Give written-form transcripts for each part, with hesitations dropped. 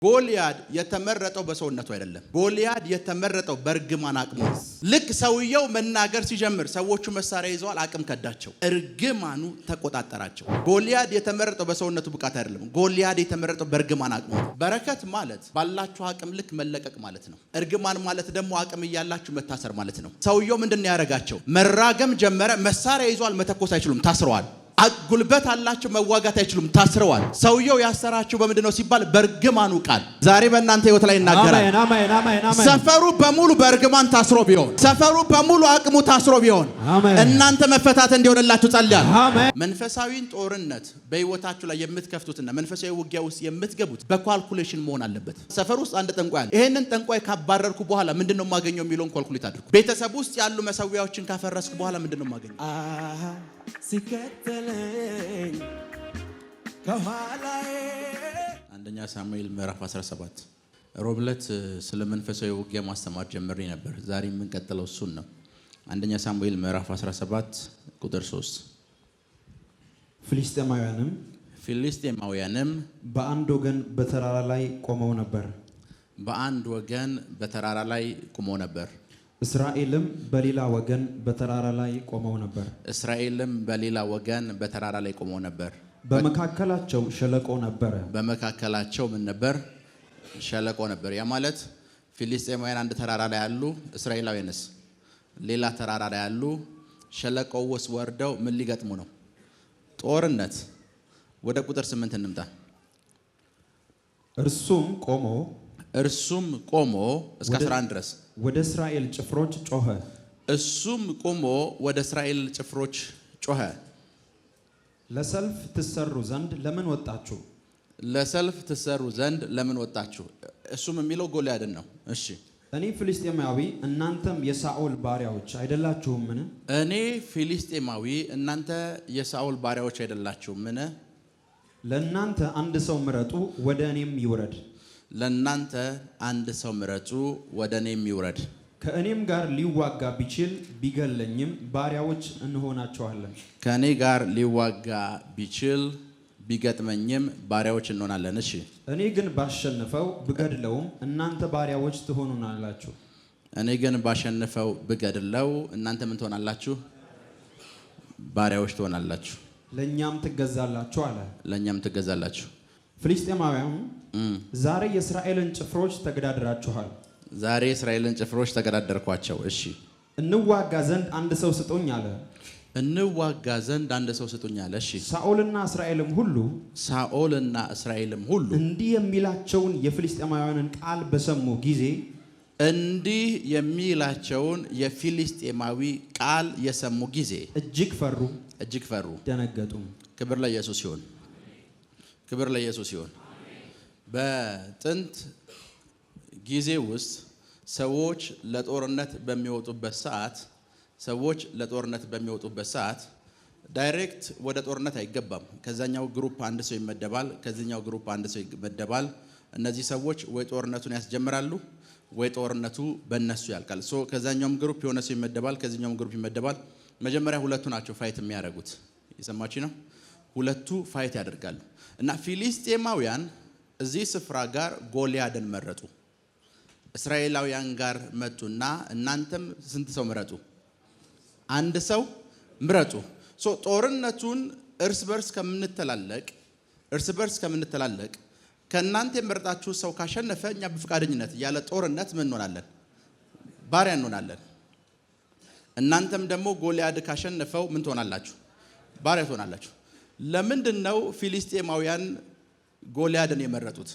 ጎልያድ የተመረጠው በሰውነቱ አይደለም። ጎልያድ የተመረጠው በርግማን አቅሙ። ልክ ሰውየው መናገር ሲጀምር ሰዎቹ መሳሪያ ይዘዋል፣ አቅም ከዳቸው፣ እርግማኑ ተቆጣጠራቸው። ጎልያድ የተመረጠው በሰውነቱ ብቃት አይደለም። ጎልያድ የተመረጠው በርግማን አቅሙ። በረከት ማለት ባላችሁ አቅም ልክ መለቀቅ ማለት ነው። እርግማን ማለት ደግሞ አቅም እያላችሁ መታሰር ማለት ነው። ሰውየው ምንድነው ያደረጋቸው? መራገም ጀመረ። መሳሪያ ይዘዋል፣ መተኮስ አይችሉም፣ ታስረዋል። ጉልበት አላችሁ፣ መዋጋት አይችሉም፣ ታስረዋል። ሰውየው ያሰራችሁ በምንድነው ሲባል በርግማኑ ቃል። ዛሬ በእናንተ ህይወት ላይ እናገራለን። ሰፈሩ በሙሉ በርግማን ታስሮ ቢሆን፣ ሰፈሩ በሙሉ አቅሙ ታስሮ ቢሆን፣ እናንተ መፈታት እንዲሆንላችሁ ጸልያለሁ። መንፈሳዊን ጦርነት በህይወታችሁ ላይ የምትከፍቱትና መንፈሳዊ ውጊያ ውስጥ የምትገቡት በኳልኩሌሽን መሆን አለበት። ሰፈር ውስጥ አንድ ጠንቋይ አለ። ይሄንን ጠንቋይ ካባረርኩ በኋላ ምንድነው ማገኘው የሚለውን ኳልኩሌት አድርጉ። ቤተሰብ ውስጥ ያሉ መሰዊያዎችን ካፈረስኩ በኋላ ምንድነው ማገኘው? ሲከተለኝ ከኋላዬ። አንደኛ ሳሙኤል ምዕራፍ 17 ሮብለት ስለ መንፈሳዊ ውጊያ ማስተማር ጀምሬ ነበር። ዛሬ የምንቀጥለው እሱን ነው። አንደኛ ሳሙኤል ምዕራፍ 17 ቁጥር 3 ፍልስጤማውያንም በአንድ ወገን በተራራ ላይ ቆመው ነበር። እስራኤልም በሌላ ወገን በተራራ ላይ ቆመው ነበር። በመካከላቸው ሸለቆ ነበረ። ምን ነበር? ሸለቆ ነበር። ያ ማለት ፍልስጤማውያን አንድ ተራራ ላይ ያሉ፣ እስራኤላውያንስ ሌላ ተራራ ላይ ያሉ። ሸለቆው ውስጥ ወርደው ምን ሊገጥሙ ነው? ጦርነት። ወደ ቁጥር 8 እንምጣ። እርሱም ቆሞ እስከ 11 ድረስ ወደ እስራኤል ጭፍሮች ጮኸ። ለሰልፍ ትሰሩ ዘንድ ለምን ወጣችሁ? እሱም የሚለው ጎልያድን ነው። እሺ፣ እኔ ፍልስጤማዊ እናንተም የሳኦል ባሪያዎች አይደላችሁምን? ለእናንተ አንድ ሰው ምረጡ፣ ወደ እኔም ይውረድ። ከእኔም ጋር ሊዋጋ ቢችል ቢገለኝም ባሪያዎች እንሆናቸዋለን። ከእኔ ጋር ሊዋጋ ቢችል ቢገጥመኝም ባሪያዎች እንሆናለን። እሺ፣ እኔ ግን ባሸንፈው ብገድለውም እናንተ ባሪያዎች ትሆኑናላችሁ። ምን ትሆናላችሁ? ባሪያዎች ትሆናላችሁ። ለእኛም ትገዛላችሁ። ፍልስጤማውያን ዛሬ የእስራኤልን ጭፍሮች ተገዳደርኳቸው። እሺ፣ እንዋጋ ዘንድ አንድ ሰው ስጡኝ አለ። እሺ፣ ሳኦልና እስራኤልም ሁሉ እንዲህ የሚላቸውን የፍልስጤማውያንን ቃል በሰሙ ጊዜ የፊልስጤማዊ ቃል የሰሙ ጊዜ እጅግ ፈሩ፣ ደነገጡ። ክብር ለኢየሱስ ይሁን። በጥንት ጊዜ ውስጥ ሰዎች ለጦርነት በሚወጡበት ሰዓት ዳይሬክት ወደ ጦርነት አይገባም። ከዛኛው ግሩፕ አንድ ሰው ይመደባል፣ ከዚህኛው ግሩፕ አንድ ሰው ይመደባል። እነዚህ ሰዎች ወይ ጦርነቱን ያስጀምራሉ ወይ ጦርነቱ በእነሱ ያልቃል። ከዛኛውም ግሩፕ የሆነ ሰው ይመደባል፣ ከዚህኛውም ግሩፕ ይመደባል። መጀመሪያ ሁለቱ ናቸው ፋይት የሚያደርጉት። የሰማችሁ ነው። ሁለቱ ፋይት ያደርጋሉ እና ፊልስጤማውያን እዚህ ስፍራ ጋር ጎልያድን መረጡ። እስራኤላውያን ጋር መጡና እናንተም ስንት ሰው ምረጡ? አንድ ሰው ምረጡ። ጦርነቱን እርስ በርስ ከምንተላለቅ ከእናንተ የመረጣችሁ ሰው ካሸነፈ እኛ በፍቃደኝነት ያለ ጦርነት ምን እንሆናለን? ባሪያ እንሆናለን። እናንተም ደግሞ ጎልያድ ካሸነፈው ምን ትሆናላችሁ? ባሪያ ትሆናላችሁ። ለምንድነው ፊልስጤማውያን ጎልያድን የመረጡት?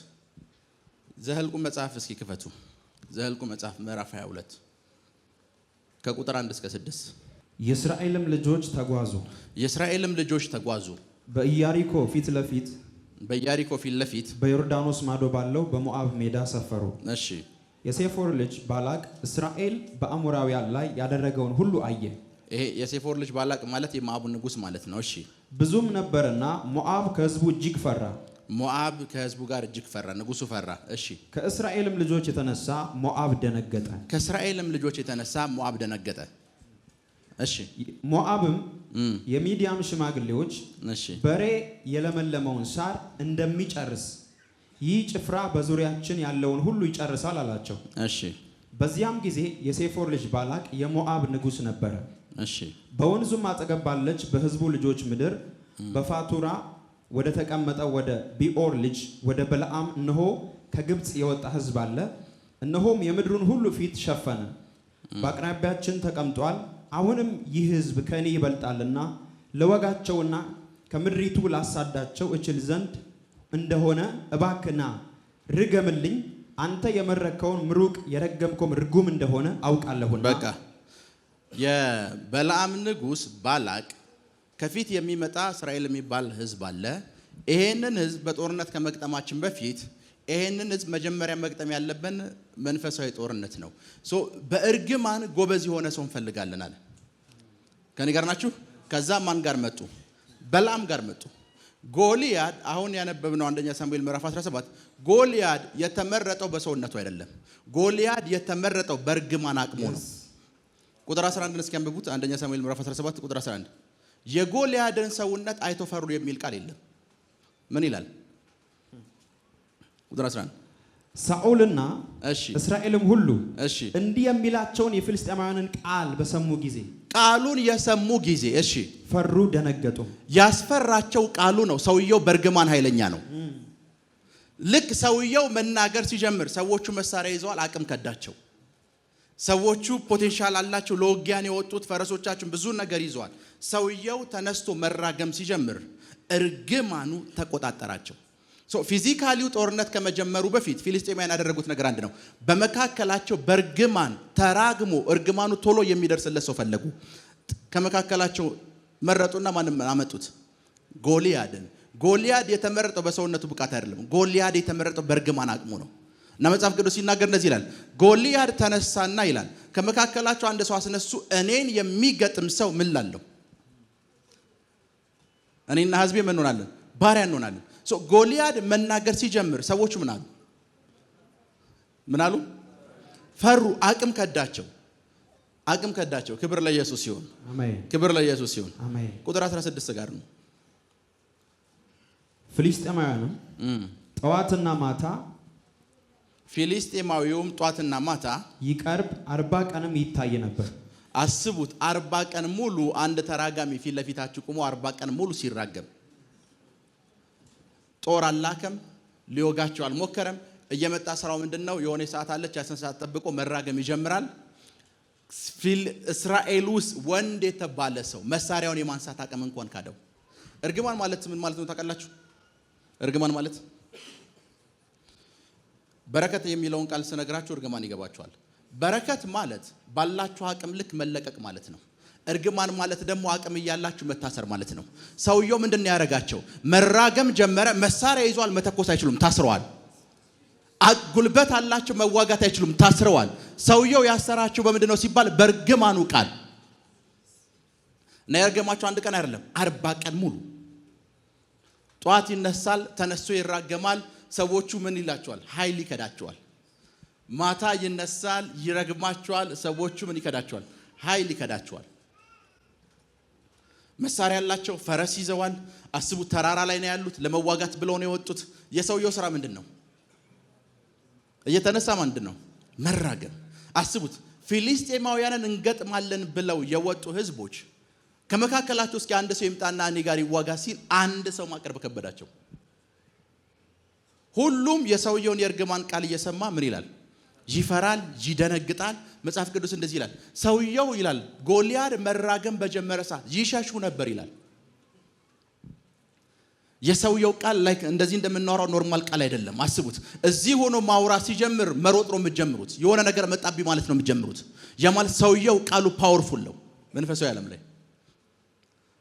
ዘኍልቍ መጽሐፍ እስኪ ክፈቱ። ዘኍልቍ መጽሐፍ ምዕራፍ 22 ከቁጥር 1 እስከ 6 የእስራኤልም ልጆች ተጓዙ በኢያሪኮ ፊት ለፊት በዮርዳኖስ ማዶ ባለው በሞዓብ ሜዳ ሰፈሩ። እሺ፣ የሴፎር ልጅ ባላቅ እስራኤል በአሞራውያን ላይ ያደረገውን ሁሉ አየ። ይሄ የሴፎር ልጅ ባላቅ ማለት የሞዓብ ንጉስ ማለት ነው። እሺ፣ ብዙም ነበርና ሞዓብ ከሕዝቡ ጋር እጅግ ፈራ፣ ንጉሱ ፈራ። እሺ፣ ከእስራኤልም ልጆች የተነሳ ሞዓብ ደነገጠ። እሺ፣ ሞዓብም የሚዲያም ሽማግሌዎች በሬ የለመለመውን ሳር እንደሚጨርስ ይህ ጭፍራ በዙሪያችን ያለውን ሁሉ ይጨርሳል አላቸው። እሺ በዚያም ጊዜ የሴፎር ልጅ ባላቅ የሞዓብ ንጉስ ነበረ። እሺ በወንዙም አጠገብ ባለች በሕዝቡ ልጆች ምድር በፋቱራ ወደ ተቀመጠው ወደ ቢኦር ልጅ ወደ በለዓም እነሆ ከግብጽ የወጣ ሕዝብ አለ፣ እነሆም የምድሩን ሁሉ ፊት ሸፈነ፣ በአቅራቢያችን ተቀምጧል። አሁንም ይህ ሕዝብ ከእኔ ይበልጣልና ለወጋቸውና ከምድሪቱ ላሳዳቸው እችል ዘንድ እንደሆነ እባክና ርገምልኝ፣ አንተ የመረከውን ምሩቅ የረገምከውም ርጉም እንደሆነ አውቃለሁና። በቃ የበለዓም ንጉስ ባላቅ ከፊት የሚመጣ እስራኤል የሚባል ህዝብ አለ። ይሄንን ህዝብ በጦርነት ከመግጠማችን በፊት ይሄንን ህዝብ መጀመሪያ መግጠም ያለብን መንፈሳዊ ጦርነት ነው። በእርግማን ጎበዝ የሆነ ሰው እንፈልጋለን አለ። ከኔ ጋር ናችሁ? ከዛ ማን ጋር መጡ? በለዓም ጋር መጡ። ጎልያድ አሁን ያነበብነው አንደኛ ሳሙኤል ምዕራፍ 17 ጎልያድ የተመረጠው በሰውነቱ አይደለም። ጎልያድ የተመረጠው በእርግማን አቅሙ ነው። ቁጥር 11 እስኪ አንብቡት። አንደኛ ሳሙኤል ምዕራፍ 17 ቁጥር 11 የጎልያድን ሰውነት አይቶ ፈሩ የሚል ቃል የለም። ምን ይላል? ቁጥር 11 ሳኦልና እስራኤልም ሁሉ እንዲህ የሚላቸውን የፍልስጤማውያንን ቃል በሰሙ ጊዜ ቃሉን የሰሙ ጊዜ ፈሩ፣ ደነገጡ። ያስፈራቸው ቃሉ ነው። ሰውየው በእርግማን ኃይለኛ ነው። ልክ ሰውየው መናገር ሲጀምር ሰዎቹ መሳሪያ ይዘዋል፣ አቅም ከዳቸው። ሰዎቹ ፖቴንሻል አላቸው፣ ለውጊያን የወጡት ፈረሶቻችን ብዙ ነገር ይዘዋል። ሰውየው ተነስቶ መራገም ሲጀምር እርግማኑ ተቆጣጠራቸው። ፊዚካሊው ጦርነት ከመጀመሩ በፊት ፊልስጤማውያን ያደረጉት ነገር አንድ ነው። በመካከላቸው በእርግማን ተራግሞ እርግማኑ ቶሎ የሚደርስለት ሰው ፈለጉ። ከመካከላቸው መረጡና ማንም አመጡት? ጎልያድን። ጎልያድ የተመረጠው በሰውነቱ ብቃት አይደለም። ጎልያድ የተመረጠው በእርግማን አቅሙ ነው። እና መጽሐፍ ቅዱስ ሲናገር እንደዚህ ይላል፣ ጎልያድ ተነሳና ይላል ከመካከላቸው አንድ ሰው አስነሱ፣ እኔን የሚገጥም ሰው ምን ላለው? እኔና ህዝቤ ምን እንሆናለን? ባሪያ እንሆናለን። ጎልያድ መናገር ሲጀምር ሰዎቹ ምን አሉ? ምን አሉ? ፈሩ። አቅም ከዳቸው። አቅም ከዳቸው። ክብር ለኢየሱስ ይሁን። አሜን። ክብር ለኢየሱስ ይሁን። አሜን። ቁጥር 16 ጋር ነው። ፍልስጤማውያንም ጠዋትና ማታ ፊልስጤማዊውም ጧትና ማታ ይቀርብ 40 ቀንም ይታይ ነበር። አስቡት፣ 40 ቀን ሙሉ አንድ ተራጋሚ ፊት ለፊታችሁ ቆሞ 40 ቀን ሙሉ ሲራገም፣ ጦር አላከም፣ ሊወጋቸው አልሞከረም። እየመጣ ስራው ምንድነው? የሆነ ሰዓት አለች፣ ያሰን ሰዓት ጠብቆ መራገም ይጀምራል። እስራኤል ውስጥ ወንድ የተባለ ሰው መሳሪያውን የማንሳት አቅም እንኳን ካደው። እርግማን ማለት ምን ማለት ነው ታውቃላችሁ? እርግማን ማለት በረከት የሚለውን ቃል ስነግራችሁ እርግማን ይገባችኋል። በረከት ማለት ባላችሁ አቅም ልክ መለቀቅ ማለት ነው። እርግማን ማለት ደግሞ አቅም እያላችሁ መታሰር ማለት ነው። ሰውየው ምንድነው ያደረጋቸው? መራገም ጀመረ። መሳሪያ ይዟል፣ መተኮስ አይችሉም፣ ታስረዋል። ጉልበት አላቸው፣ መዋጋት አይችሉም፣ ታስረዋል። ሰውየው ያሰራቸው በምንድነው ሲባል በእርግማኑ ቃል እና ያርገማቸው አንድ ቀን አይደለም 40 ቀን ሙሉ። ጧት ይነሳል፣ ተነስቶ ይራገማል። ሰዎቹ ምን ይላቸዋል? ኃይል ይከዳቸዋል። ማታ ይነሳል፣ ይረግማቸዋል። ሰዎቹ ምን ይከዳቸዋል? ኃይል ይከዳቸዋል። መሳሪያ ያላቸው ፈረስ ይዘዋል። አስቡ፣ ተራራ ላይ ነው ያሉት፣ ለመዋጋት ብለው ነው የወጡት። የሰውየው ስራ ምንድነው? እየተነሳ ምንድነው? መራገም። አስቡት፣ ፊልስጤማውያንን እንገጥማለን ብለው የወጡ ህዝቦች ከመካከላቸው እስኪ አንድ ሰው ይምጣና እኔ ጋር ይዋጋ ሲል አንድ ሰው ማቅረብ ከበዳቸው። ሁሉም የሰውየውን የእርግማን ቃል እየሰማ ምን ይላል? ይፈራል፣ ይደነግጣል። መጽሐፍ ቅዱስ እንደዚህ ይላል፣ ሰውየው ይላል ጎልያድ መራገም በጀመረ ሰዓት ይሸሹ ነበር ይላል። የሰውየው ቃል ላይ እንደዚህ እንደምናወራው ኖርማል ቃል አይደለም። አስቡት፣ እዚህ ሆኖ ማውራት ሲጀምር መሮጥ ነው የምትጀምሩት። የሆነ ነገር መጣቢ ማለት ነው የምትጀምሩት። ያ ማለት ሰውየው ቃሉ ፓወርፉል ነው መንፈሳዊ ዓለም ላይ።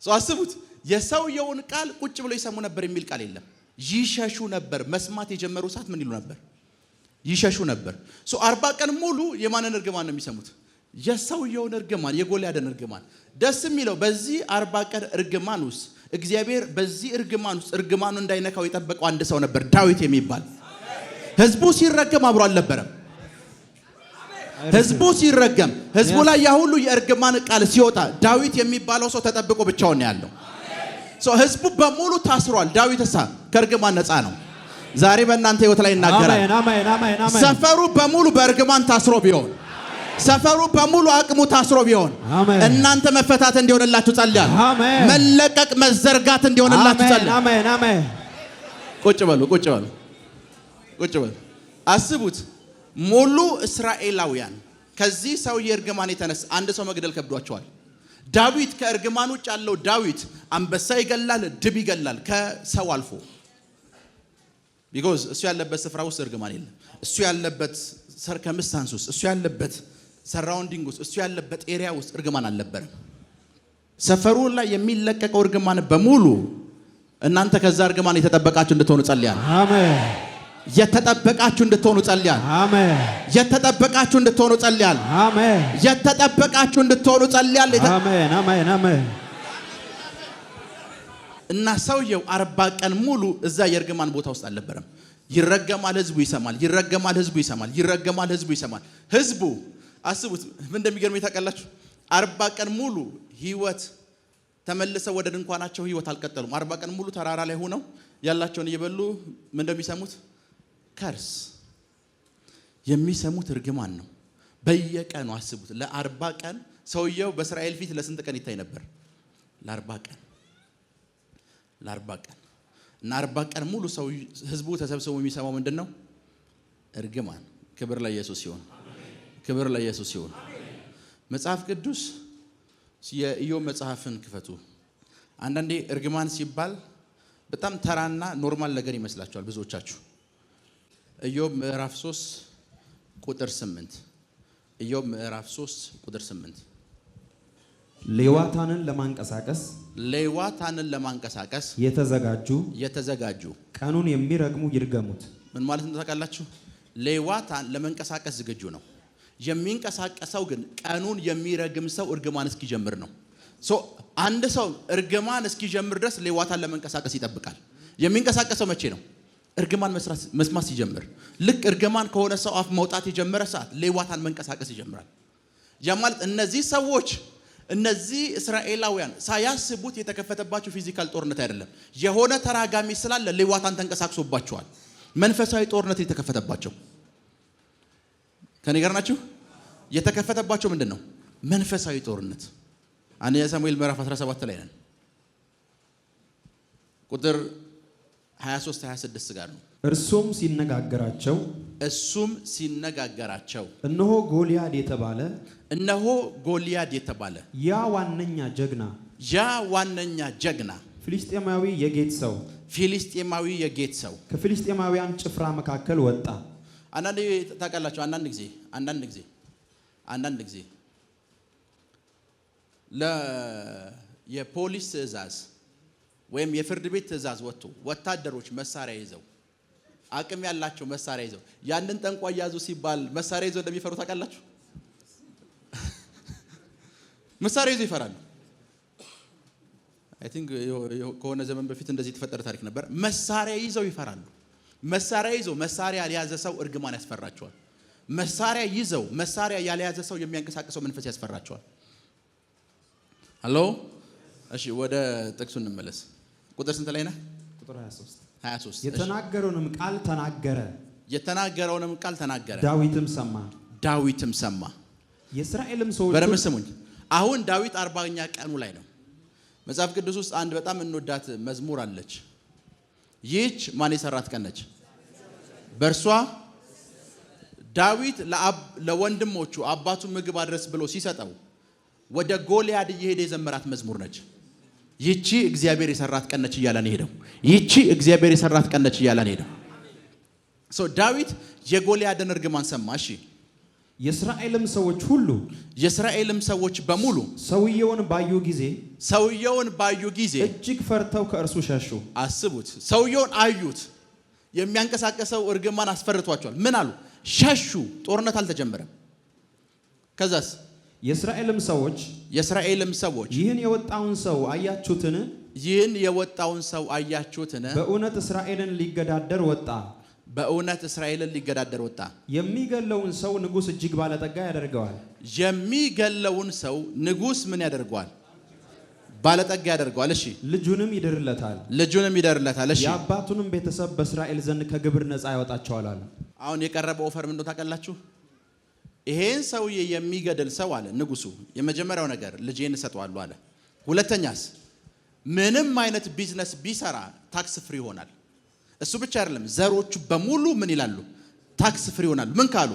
አስቡት፣ የሰውየውን ቃል ቁጭ ብሎ ይሰሙ ነበር የሚል ቃል የለም። ይሸሹ ነበር። መስማት የጀመሩ ሰዓት ምን ይሉ ነበር? ይሸሹ ነበር። 40 ቀን ሙሉ የማንን እርግማን ነው የሚሰሙት? የሰውየውን እርግማን፣ የጎልያድን እርግማን። ደስ የሚለው በዚህ 40 ቀን እርግማን ውስጥ እግዚአብሔር በዚህ እርግማን ውስጥ እርግማኑ እንዳይነካው የጠበቀው አንድ ሰው ነበር፣ ዳዊት የሚባል። ህዝቡ ሲረገም አብሮ አልነበረም። ህዝቡ ሲረገም፣ ህዝቡ ላይ ያ ሁሉ የእርግማን ቃል ሲወጣ ዳዊት የሚባለው ሰው ተጠብቆ ብቻውን ያለው። ህዝቡ በሙሉ ታስሯል። ዳዊትሳ ከእርግማን ነፃ ነው። ዛሬ በእናንተ ህይወት ላይ ይናገራል። አሜን አሜን አሜን። ሰፈሩ በሙሉ በእርግማን ታስሮ ቢሆን ሰፈሩ በሙሉ አቅሙ ታስሮ ቢሆን እናንተ መፈታት እንዲሆንላችሁ ጸልያለሁ። መለቀቅ መዘርጋት እንዲሆንላችሁ ጸልያለሁ። አሜን አሜን። ቁጭ በሉ ቁጭ በሉ ቁጭ በሉ። አስቡት ሙሉ እስራኤላውያን ከዚህ ሰውዬ እርግማን የተነሳ አንድ ሰው መግደል ከብዷቸዋል። ዳዊት ከእርግማን ውጭ ያለው ዳዊት አንበሳ ይገላል፣ ድብ ይገላል ከሰው አልፎ ቢኮዝ እሱ ያለበት ስፍራ ውስጥ እርግማን የለም። እሱ ያለበት ሰርከምስታንስ ውስጥ እሱ ያለበት ሰራውንዲንግ ውስጥ እሱ ያለበት ኤሪያ ውስጥ እርግማን አልነበረም። ሰፈሩ ላይ የሚለቀቀው እርግማን በሙሉ እናንተ ከዛ እርግማን የተጠበቃችሁ እንድትሆኑ ጸልያለሁ። አሜን። የተጠበቃችሁ እንድትሆኑ ጸልያለሁ። አሜን። የተጠበቃችሁ እንድትሆኑ ጸልያለሁ። አሜን። የተጠበቃችሁ እንድትሆኑ ጸልያለሁ። አሜን አሜን አሜን። እና ሰውየው 40 ቀን ሙሉ እዛ የእርግማን ቦታ ውስጥ አልነበረም። ይረገማል፣ ህዝቡ ይሰማል። ይረገማል፣ ህዝቡ ይሰማል። ይረገማል፣ ህዝቡ ይሰማል። ህዝቡ አስቡት ምን እንደሚገርም ታውቃላችሁ? 40 ቀን ሙሉ ህይወት ተመልሰው ወደ ድንኳናቸው ህይወት አልቀጠሉም። 40 ቀን ሙሉ ተራራ ላይ ሆነው ያላቸውን እየበሉ ምን እንደሚሰሙት ከርስ የሚሰሙት እርግማን ነው። በየቀኑ አስቡት። ለ40 ቀን ሰውየው በእስራኤል ፊት ለስንት ቀን ይታይ ነበር? ለ40 ቀን እና 40 ቀን ሙሉ ሰው ህዝቡ ተሰብስቦ የሚሰማው ምንድነው? እርግማን። ክብር ለኢየሱስ ይሁን። ክብር ለኢየሱስ ይሁን። መጽሐፍ ቅዱስ የኢዮብ መጽሐፍን ክፈቱ። አንዳንዴ እርግማን ሲባል በጣም ተራና ኖርማል ነገር ይመስላችኋል ብዙዎቻችሁ። ኢዮብ ምዕራፍ 3 ቁጥር 8 ኢዮብ ምዕራፍ 3 ቁጥር 8 ሌዋታንን ለማንቀሳቀስ የተዘጋጁ ቀኑን የሚረግሙ ይርገሙት። ምን ማለት ነው ታውቃላችሁ? ሌዋታን ለመንቀሳቀስ ዝግጁ ነው። የሚንቀሳቀሰው ግን ቀኑን የሚረግም ሰው እርግማን እስኪጀምር ነው። አንድ ሰው እርግማን እስኪጀምር ድረስ ሌዋታን ለመንቀሳቀስ ይጠብቃል። የሚንቀሳቀሰው መቼ ነው? እርግማን መስማት ሲጀምር። ልክ እርግማን ከሆነ ሰው አፍ መውጣት የጀመረ ሰዓት ሌዋታን መንቀሳቀስ ይጀምራል። ያ ማለት እነዚህ ሰዎች እነዚህ እስራኤላውያን ሳያስቡት የተከፈተባቸው ፊዚካል ጦርነት አይደለም። የሆነ ተራጋሚ ስላለ ሌዋታን ተንቀሳቅሶባቸዋል። መንፈሳዊ ጦርነት የተከፈተባቸው ከኔ ጋር ናችሁ? የተከፈተባቸው ምንድነው? መንፈሳዊ ጦርነት። አንደኛ ሳሙኤል ምዕራፍ 17 ላይ ነን። ቁጥር 23 26 ጋር ነው። እርሱም ሲነጋገራቸው እነሆ ጎልያድ የተባለ ያ ዋነኛ ጀግና ፍልስጤማዊ የጌት ሰው ከፍልስጤማውያን ጭፍራ መካከል ወጣ። አንዳንድ ታውቃላችሁ፣ አንዳንድ ጊዜ የፖሊስ ትዕዛዝ ወይም የፍርድ ቤት ትዕዛዝ ወጥቶ ወታደሮች መሳሪያ ይዘው አቅም ያላቸው መሳሪያ ይዘው ያንን ጠንቋይ ያዙ ሲባል መሳሪያ ይዘው እንደሚፈሩ ታውቃላችሁ? መሳሪያ ይዘው ይፈራሉ። አይ ቲንክ ከሆነ ዘመን በፊት እንደዚህ የተፈጠረ ታሪክ ነበር። መሳሪያ ይዘው ይፈራሉ። መሳሪያ ያልያዘ ሰው እርግማን ያስፈራቸዋል። መሳሪያ ያልያዘ ሰው የሚያንቀሳቅሰው መንፈስ ያስፈራቸዋል። ሃሎ፣ እሺ ወደ ጥቅሱ እንመለስ። ቁጥር ስንት ላይ ነህ? ቁጥር 23 የተናገረውንም ቃል ተናገረ። ዳዊትም ሰማ። የእስራኤልም ሰዎች በደምብ ስሙኝ። አሁን ዳዊት 40ኛ ቀኑ ላይ ነው። መጽሐፍ ቅዱስ ውስጥ አንድ በጣም እንወዳት መዝሙር አለች። ይህች ማን የሰራት ቀን ነች? በእርሷ ዳዊት ለወንድሞቹ አባቱ ምግብ አድረስ ብሎ ሲሰጠው ወደ ጎልያድ እየሄደ የዘመራት መዝሙር ነች። ይህቺ እግዚአብሔር የሰራት ቀን ነች እያለን ሄደው። ዳዊት የጎልያድን እርግማን ሰማ። እሺ፣ የእስራኤልም ሰዎች በሙሉ ሰውየውን ባዩ ጊዜ እጅግ ፈርተው ከእርሱ ሸሹ። አስቡት፣ ሰውየውን አዩት። የሚያንቀሳቀሰው እርግማን አስፈርቷቸዋል። ምን አሉ? ሸሹ። ጦርነት አልተጀመረም። ከዛስ የእስራኤልም ሰዎች ይህን የወጣውን ሰው አያችሁትን? በእውነት እስራኤልን ሊገዳደር ወጣ። የሚገለውን ሰው ንጉሥ እጅግ ባለጠጋ ያደርገዋል። የሚገለውን ሰው ንጉሥ ምን ያደርገዋል? ባለጠጋ ያደርገዋል። እሺ ልጁንም ይደርለታል። እሺ የአባቱንም ቤተሰብ በእስራኤል ዘንድ ከግብር ነፃ ያወጣቸዋል አለ። አሁን የቀረበው ኦፈር ምን ታውቃላችሁ? ይሄን ሰውዬ የሚገድል ሰው አለ ንጉሱ፣ የመጀመሪያው ነገር ልጄን እሰጠዋለሁ አለ። ሁለተኛስ ምንም አይነት ቢዝነስ ቢሰራ ታክስ ፍሪ ይሆናል። እሱ ብቻ አይደለም፣ ዘሮቹ በሙሉ ምን ይላሉ? ታክስ ፍሪ ይሆናሉ። ምን ካሉ?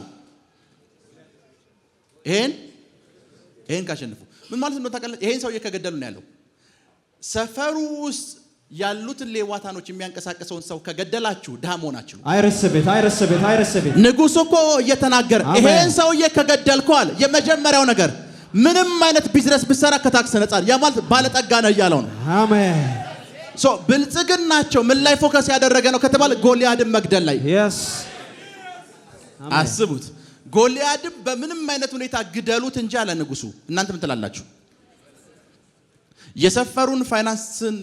ይሄን ካሸነፉ። ምን ማለት ነው ታውቃላችሁ? ይሄን ሰውዬ ከገደሉ ነው ያለው። ሰፈሩ ውስጥ ያሉትን ሌዋታኖች የሚያንቀሳቀሰውን ሰው ከገደላችሁ ድሃ መሆናችሁ። አይረስቤት ንጉሱ እኮ እየተናገረ ይሄን ሰውዬ ከገደልከው አለ የመጀመሪያው ነገር ምንም አይነት ቢዝነስ ብሰራ ከታክስ ነፃ ያ ማለት ባለጠጋ ነው እያለው ነው። አሜን። ብልጽግናቸው ምን ላይ ፎከስ ያደረገ ነው ከተባለ ጎልያድን መግደል ላይ። አስቡት፣ ጎልያድን በምንም አይነት ሁኔታ ግደሉት እንጂ አለ ንጉሱ። እናንተ ምን ትላላችሁ? የሰፈሩን ፋይናንስን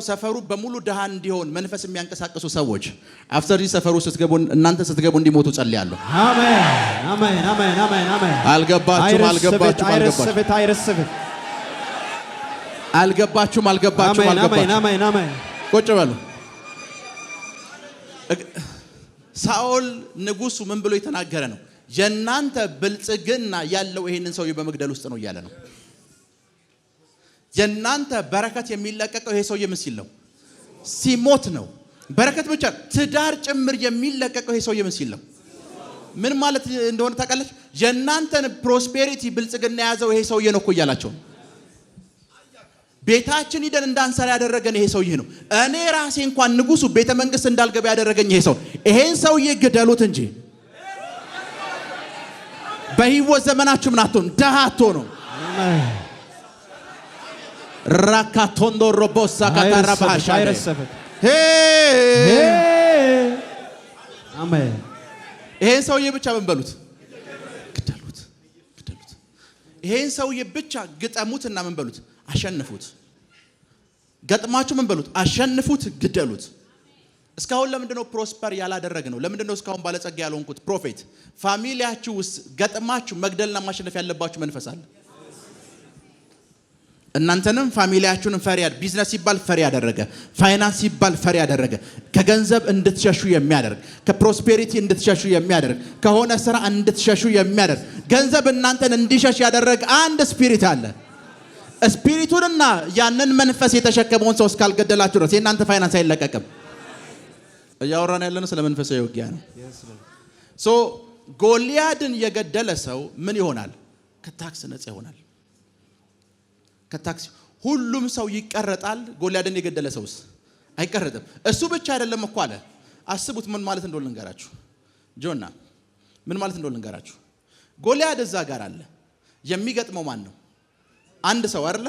ሰፈሩ በሙሉ ድሃ እንዲሆን መንፈስ የሚያንቀሳቅሱ ሰዎች አፍተር ዚህ ሰፈሩ ስትገቡ እናንተ ስትገቡ እንዲሞቱ ጸልያለሁ። አሜን። አልገባችሁም? ቁጭ በሉ። ሳኦል ንጉሱ ምን ብሎ የተናገረ ነው? የናንተ ብልጽግና ያለው ይሄንን ሰውዬ በመግደል ውስጥ ነው እያለ ነው። የናንተ በረከት የሚለቀቀው ይሄ ሰውዬ ምን ሲል ነው? ሲሞት ነው። በረከት ብቻ ትዳር ጭምር የሚለቀቀው ይሄ ሰውዬ ምን ሲል ነው? ምን ማለት እንደሆነ ታውቃለች? የናንተን ፕሮስፔሪቲ ብልጽግና የያዘው ይሄ ሰውዬ ነው እኮ እያላቸው። ቤታችን ሂደን እንዳንሰራ ያደረገን ይሄ ሰውዬ ነው። እኔ ራሴ እንኳን ንጉሱ ቤተ መንግስት እንዳልገባ ያደረገኝ ይሄ ሰው። ይሄን ሰውዬ ግደሉት እንጂ በህይወት ዘመናችሁ ምን አትሆኑ? ደሃ አትሆኑ። ራካቶንዶ ሮቦሳ ካታራ ባሻ አሜን። ይሄን ሰውዬ ብቻ ምን በሉት? ግደሉት። ይሄን ሰውዬ ብቻ ግጠሙትና ምን በሉት? አሸንፉት። ገጥማችሁ ምን በሉት? አሸንፉት፣ ግደሉት። እስካሁን ለምንድነው ፕሮስፐር ያላደረግ ነው? ለምንድነው እስካሁን ባለጸጋ ያልሆንኩት? ፕሮፌት ፋሚሊያችሁ ውስጥ ገጥማችሁ መግደልና ማሸነፍ ያለባችሁ መንፈስ አለ። እናንተንም ፋሚሊያችሁንም ፈሪያድ ቢዝነስ ሲባል ፈሪ ያደረገ፣ ፋይናንስ ሲባል ፈሪ ያደረገ፣ ከገንዘብ እንድትሸሹ የሚያደርግ፣ ከፕሮስፔሪቲ እንድትሸሹ የሚያደርግ፣ ከሆነ ስራ እንድትሸሹ የሚያደርግ፣ ገንዘብ እናንተን እንዲሸሽ ያደረገ አንድ ስፒሪት አለ። ስፒሪቱንና ያንን መንፈስ የተሸከመውን ሰው እስካልገደላችሁ ድረስ የእናንተ ፋይናንስ አይለቀቅም። እያወራን ያለነው ስለ መንፈሳዊ ውጊያ ነው። ጎልያድን የገደለ ሰው ምን ይሆናል? ከታክስ ነፃ ይሆናል። ከታክስ ሁሉም ሰው ይቀረጣል። ጎልያድን የገደለ ሰውስ አይቀረጥም። እሱ ብቻ አይደለም እኮ አለ። አስቡት ምን ማለት እንደሆነ ልንገራችሁ። ጆና ምን ማለት እንደሆነ ልንገራችሁ። ጎልያድ እዛ ጋር አለ። የሚገጥመው ማን ነው? አንድ ሰው አይደለ?